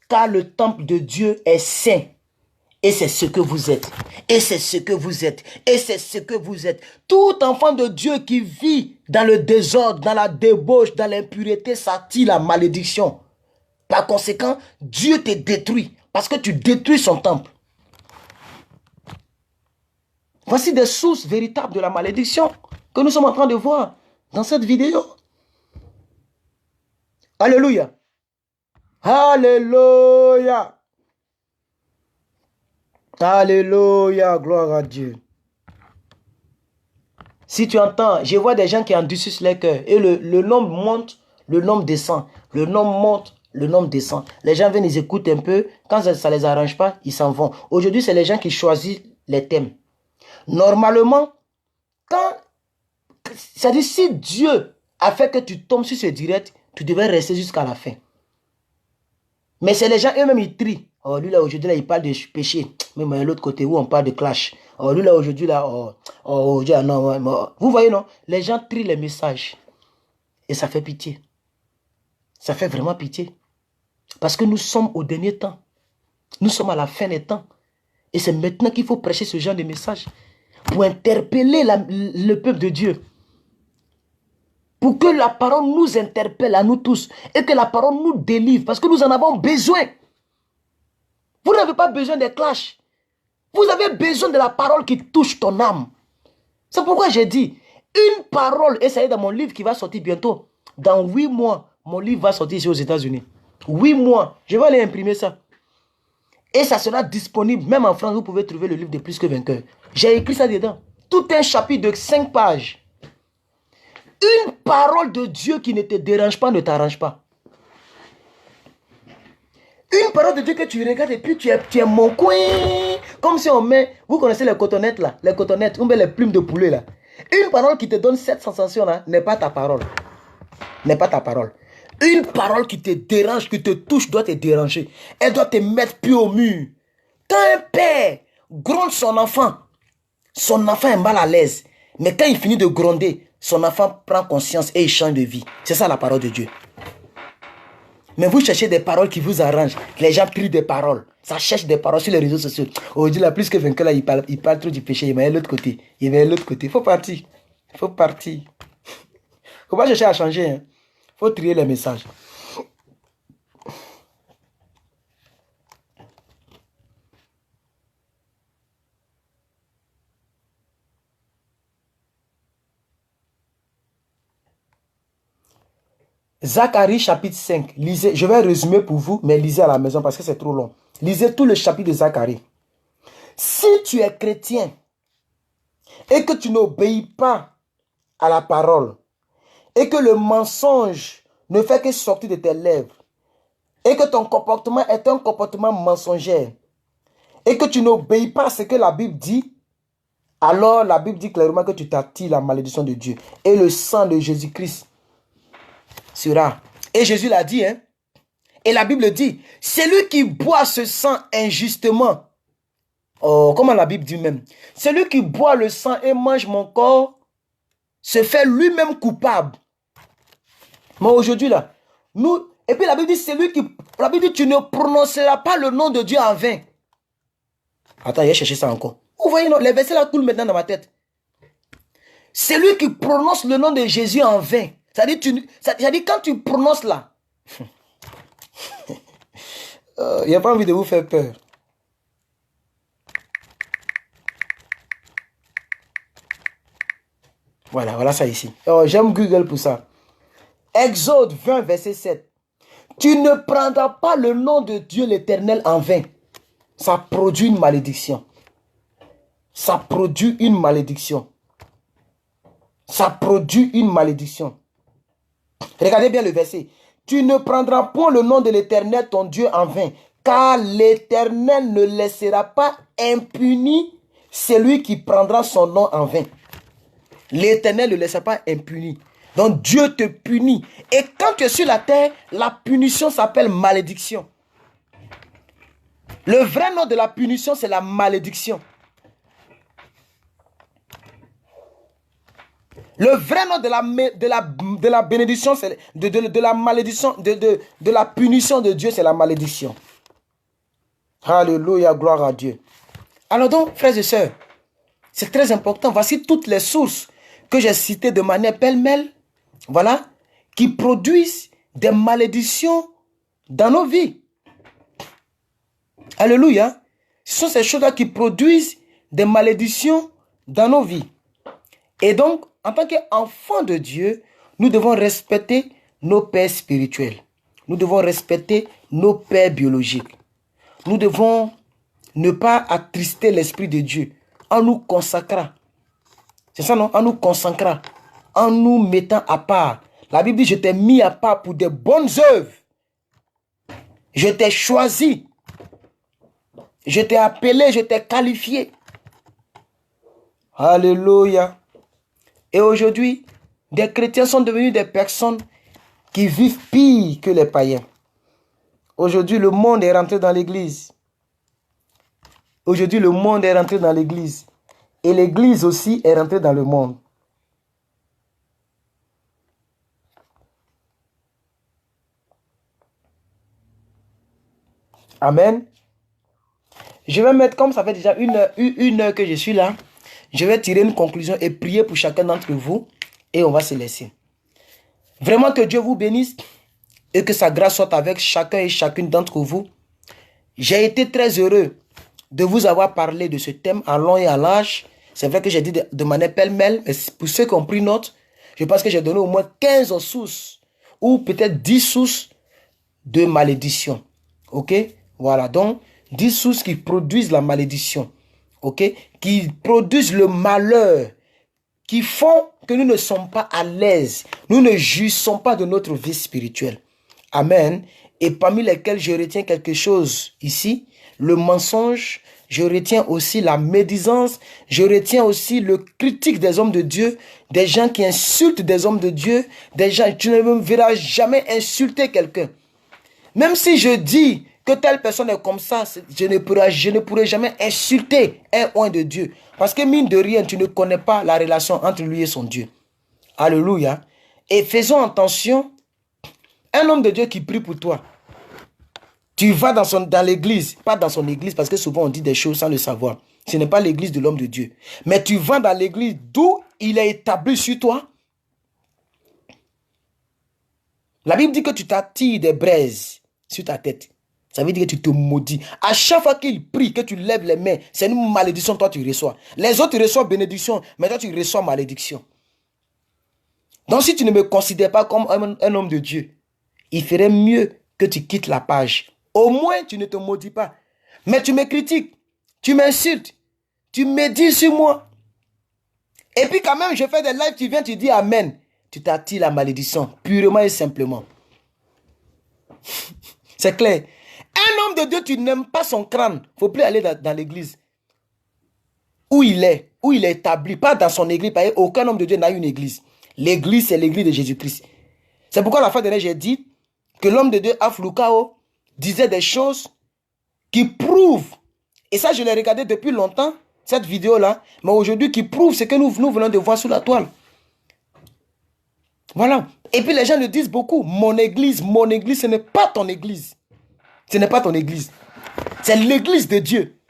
C: car le temple de Dieu est saint. Et c'est ce que vous êtes. Et c'est ce que vous êtes. Et c'est ce que vous êtes. Tout enfant de Dieu qui vit dans le désordre, dans la débauche, dans l'impureté, s'attire la malédiction. Par conséquent, Dieu te détruit parce que tu détruis son temple. Voici des sources véritables de la malédiction que nous sommes en train de voir dans cette vidéo. Alléluia. Alléluia. Alléluia. Gloire à Dieu. Si tu entends, je vois des gens qui endurcissent les cœurs et le nombre monte, le nombre descend. Le nombre monte, le nombre descend. Les gens viennent, ils écoutent un peu. Quand ça ne les arrange pas, ils s'en vont. Aujourd'hui, c'est les gens qui choisissent les thèmes. Normalement, c'est-à-dire si Dieu a fait que tu tombes sur ce direct, tu devais rester jusqu'à la fin. Mais c'est les gens eux-mêmes, ils trient. Oh, lui là, aujourd'hui, là, il parle de péché. Même de l'autre côté où on parle de clash. Oh, lui là, aujourd'hui, là, aujourd'hui, non. Vous voyez, non? Les gens trient les messages. Et ça fait pitié. Ça fait vraiment pitié. Parce que nous sommes au dernier temps. Nous sommes à la fin des temps. Et c'est maintenant qu'il faut prêcher ce genre de message. Pour interpeller le peuple de Dieu. Pour que la parole nous interpelle à nous tous. Et que la parole nous délivre. Parce que nous en avons besoin. Vous n'avez pas besoin des clashs. Vous avez besoin de la parole qui touche ton âme. C'est pourquoi j'ai dit, une parole, et ça est dans mon livre qui va sortir bientôt. Dans 8 mois, mon livre va sortir ici aux États-Unis. 8 mois, je vais aller imprimer ça. Et ça sera disponible, même en France, vous pouvez trouver le livre de Plus que Vainqueur. J'ai écrit ça dedans. Tout un chapitre de 5 pages. Une parole de Dieu qui ne te dérange pas, ne t'arrange pas. Une parole de Dieu que tu regardes et puis tu es mon coin. Comme si on met, vous connaissez les cotonnettes là, les cotonnettes, on met les plumes de poulet là. Une parole qui te donne cette sensation là, n'est pas ta parole. N'est pas ta parole. Une parole qui te dérange, qui te touche, doit te déranger. Elle doit te mettre pied au mur. Quand un père gronde son enfant est mal à l'aise. Mais quand il finit de gronder, son enfant prend conscience et il change de vie. C'est ça la parole de Dieu. Mais vous cherchez des paroles qui vous arrangent. Les gens prient des paroles. Ça cherche des paroles sur les réseaux sociaux. Aujourd'hui, là, plus que vainqueur, là, il parle trop du péché. Il va de l'autre côté. Il va de l'autre côté. Il faut partir. Il faut partir. Il ne faut pas chercher à changer. Il faut trier les messages. Zacharie chapitre 5. Lisez, je vais résumer pour vous, mais lisez à la maison parce que c'est trop long. Lisez tout le chapitre de Zacharie. Si tu es chrétien et que tu n'obéis pas à la parole et que le mensonge ne fait que sortir de tes lèvres, et que ton comportement est un comportement mensonger, et que tu n'obéis pas à ce que la Bible dit, alors la Bible dit clairement que tu t'attires la malédiction de Dieu. Et le sang de Jésus-Christ sera. Et Jésus l'a dit, hein. Et la Bible dit, celui qui boit ce sang injustement, oh, comment la Bible dit même, celui qui boit le sang et mange mon corps, se fait lui-même coupable. Mais aujourd'hui là, nous, et puis la Bible dit, la Bible dit, tu ne prononceras pas le nom de Dieu en vain. Attends, il a cherché ça encore. Vous voyez, non, les versets là coulent maintenant dans ma tête. Celui qui prononce le nom de Jésus en vain. C'est-à-dire quand tu prononces là, il n'y a pas envie de vous faire peur. Voilà ça ici. Oh, j'aime Google pour ça. Exode 20, verset 7. Tu ne prendras pas le nom de Dieu l'Éternel en vain. Ça produit une malédiction. Ça produit une malédiction. Ça produit une malédiction. Regardez bien le verset. Tu ne prendras point le nom de l'Éternel ton Dieu en vain, car l'Éternel ne laissera pas impuni celui qui prendra son nom en vain. L'Éternel ne laissera pas impuni. Donc Dieu te punit. Et quand tu es sur la terre, la punition s'appelle malédiction. Le vrai nom de la punition, c'est la malédiction. Le vrai nom de la bénédiction, c'est de la malédiction, de la punition de Dieu, c'est la malédiction. Alléluia, gloire à Dieu. Alors donc, frères et sœurs, c'est très important. Voici toutes les sources que j'ai citées de manière pêle-mêle, voilà, qui produisent des malédictions dans nos vies. Alléluia. Ce sont ces choses-là qui produisent des malédictions dans nos vies. Et donc, en tant qu'enfants de Dieu, nous devons respecter nos pères spirituels. Nous devons respecter nos pères biologiques. Nous devons ne pas attrister l'Esprit de Dieu en nous consacrant. C'est ça, non? En nous consacrant, en nous mettant à part. La Bible dit, je t'ai mis à part pour de bonnes œuvres. Je t'ai choisi. Je t'ai appelé, je t'ai qualifié. Alléluia. Et aujourd'hui, des chrétiens sont devenus des personnes qui vivent pire que les païens. Aujourd'hui, le monde est rentré dans l'église. Aujourd'hui, le monde est rentré dans l'église. Et l'église aussi est rentrée dans le monde. Amen. Je vais mettre, comme ça fait déjà une heure que je suis là, je vais tirer une conclusion et prier pour chacun d'entre vous. Et on va se laisser. Vraiment que Dieu vous bénisse et que sa grâce soit avec chacun et chacune d'entre vous. J'ai été très heureux de vous avoir parlé de ce thème en long et en large. C'est vrai que j'ai dit de manière pêle-mêle, mais pour ceux qui ont pris note, je pense que j'ai donné au moins 15 sources ou peut-être 10 sources de malédiction. Ok? Voilà, donc 10 sources qui produisent la malédiction. Ok? Qui produisent le malheur, qui font que nous ne sommes pas à l'aise. Nous ne jouissons pas de notre vie spirituelle. Amen. Et parmi lesquels je retiens quelque chose ici, le mensonge, je retiens aussi la médisance, je retiens aussi le critique des hommes de Dieu, des gens qui insultent des hommes de Dieu, des gens, tu ne me verras jamais insulter quelqu'un. Même si je dis que telle personne est comme ça, je ne pourrai jamais insulter un oint de Dieu. Parce que mine de rien, tu ne connais pas la relation entre lui et son Dieu. Alléluia. Et faisons attention, un homme de Dieu qui prie pour toi, tu vas dans l'église, pas dans son église, parce que souvent on dit des choses sans le savoir. Ce n'est pas l'église de l'homme de Dieu. Mais tu vas dans l'église d'où il est établi sur toi. La Bible dit que tu t'attires des braises sur ta tête. Ça veut dire que tu te maudis. À chaque fois qu'il prie, que tu lèves les mains, c'est une malédiction, toi tu reçois. Les autres reçoivent bénédiction, mais toi tu reçois malédiction. Donc si tu ne me considères pas comme un homme de Dieu, il ferait mieux que tu quittes la page. Au moins tu ne te maudis pas. Mais tu me critiques, tu m'insultes, tu médis sur moi. Et puis quand même je fais des lives, tu viens, tu dis amen. Tu t'attires la malédiction, purement et simplement. C'est clair. Un homme de Dieu, tu n'aimes pas son crâne. Il ne faut plus aller dans l'église. Où il est établi, pas dans son église. Parce aucun homme de Dieu n'a une église. L'église, c'est l'église de Jésus-Christ. C'est pourquoi la fois dernière, j'ai dit que l'homme de Dieu, Aflukao, disait des choses qui prouvent, et ça je l'ai regardé depuis longtemps, cette vidéo-là, mais aujourd'hui qui prouve ce que nous venons de voir sur la toile. Voilà. Et puis les gens le disent beaucoup, mon église, ce n'est pas ton église. Ce n'est pas ton église. C'est l'église de Dieu.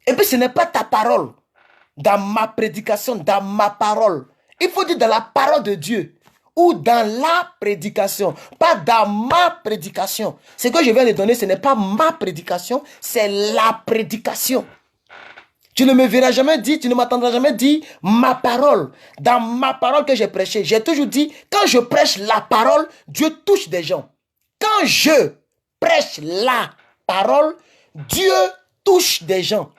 C: Et puis ce n'est pas ta parole. Dans ma prédication, dans ma parole. Il faut dire dans la parole de Dieu. Ou dans la prédication. Pas dans ma prédication. Ce que je viens de donner, ce n'est pas ma prédication. C'est la prédication. Tu ne me verras jamais dire, tu ne m'entendras jamais dire ma parole. Dans ma parole que j'ai prêchée, j'ai toujours dit, quand je prêche la parole, Dieu touche des gens. Quand je prêche la parole, Dieu touche des gens.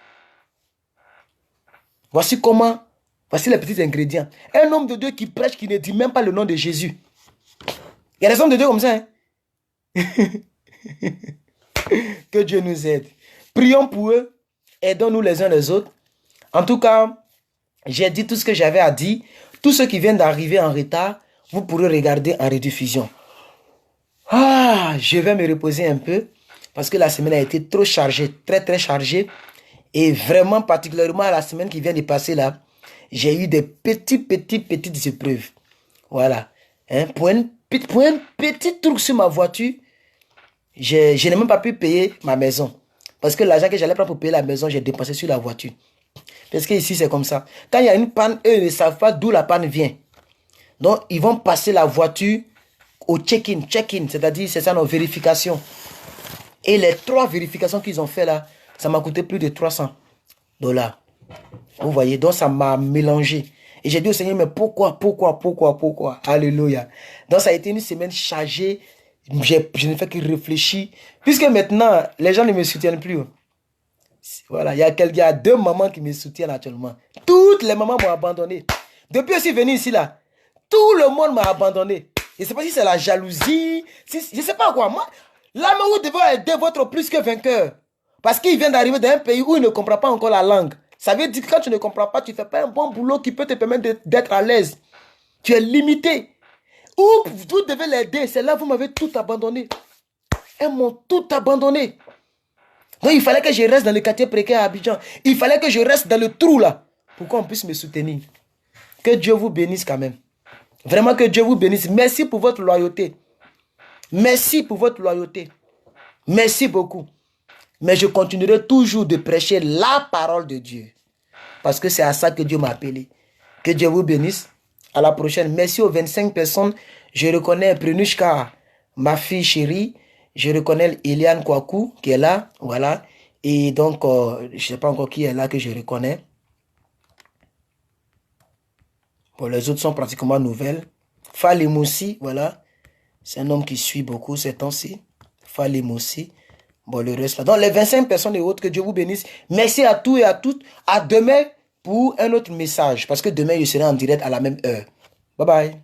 C: Voici les petits ingrédients. Un homme de Dieu qui prêche, qui ne dit même pas le nom de Jésus. Il y a des hommes de Dieu comme ça. Hein? Que Dieu nous aide. Prions pour eux. Aidons-nous les uns les autres. En tout cas, j'ai dit tout ce que j'avais à dire. Tous ceux qui viennent d'arriver en retard, vous pourrez regarder en rediffusion. Je vais me reposer un peu parce que la semaine a été trop chargée, très très chargée. Et vraiment, particulièrement la semaine qui vient de passer là, j'ai eu des petites épreuves. Voilà. Hein? Pour un petit truc sur ma voiture, je n'ai même pas pu payer ma maison. Parce que l'argent que j'allais prendre pour payer la maison, j'ai dépensé sur la voiture. Parce que ici, c'est comme ça. Quand il y a une panne, eux ne savent pas d'où la panne vient. Donc, ils vont passer la voiture au check-in, c'est-à-dire, c'est ça, nos vérifications. Et les 3 vérifications qu'ils ont fait là, ça m'a coûté plus de $300. Vous voyez, donc ça m'a mélangé. Et j'ai dit au Seigneur, mais pourquoi? Alléluia. Donc ça a été une semaine chargée. Je ne fais que réfléchir. Puisque maintenant, les gens ne me soutiennent plus. Voilà, il y a 2 mamans qui me soutiennent actuellement. Toutes les mamans m'ont abandonné. Depuis que je suis venu ici là, tout le monde m'a abandonné. Je ne sais pas si c'est la jalousie. Je ne sais pas quoi. Moi, là, vous devez aider votre plus que vainqueur. Parce qu'il vient d'arriver dans un pays où il ne comprend pas encore la langue. Ça veut dire que quand tu ne comprends pas, tu ne fais pas un bon boulot qui peut te permettre d'être à l'aise. Tu es limité. Ou vous devez l'aider. C'est là que vous m'avez tout abandonné. Elles m'ont tout abandonné. Donc il fallait que je reste dans le quartier précaire à Abidjan. Il fallait que je reste dans le trou là. Pour qu'on puisse me soutenir. Que Dieu vous bénisse quand même. Vraiment que Dieu vous bénisse. Merci pour votre loyauté. Merci pour votre loyauté. Merci beaucoup. Mais je continuerai toujours de prêcher la parole de Dieu. Parce que c'est à ça que Dieu m'a appelé. Que Dieu vous bénisse. À la prochaine. Merci aux 25 personnes. Je reconnais Prenushka, ma fille chérie. Je reconnais Eliane Kwaku qui est là. Voilà. Et donc, je ne sais pas encore qui est là que je reconnais. Bon, les autres sont pratiquement nouvelles. Fali Moussi, voilà. C'est un homme qui suit beaucoup ces temps-ci. Fali Moussi. Bon, le reste là. Donc, les 25 personnes et autres, que Dieu vous bénisse. Merci à tous et à toutes. À demain pour un autre message. Parce que demain, je serai en direct à la même heure. Bye bye.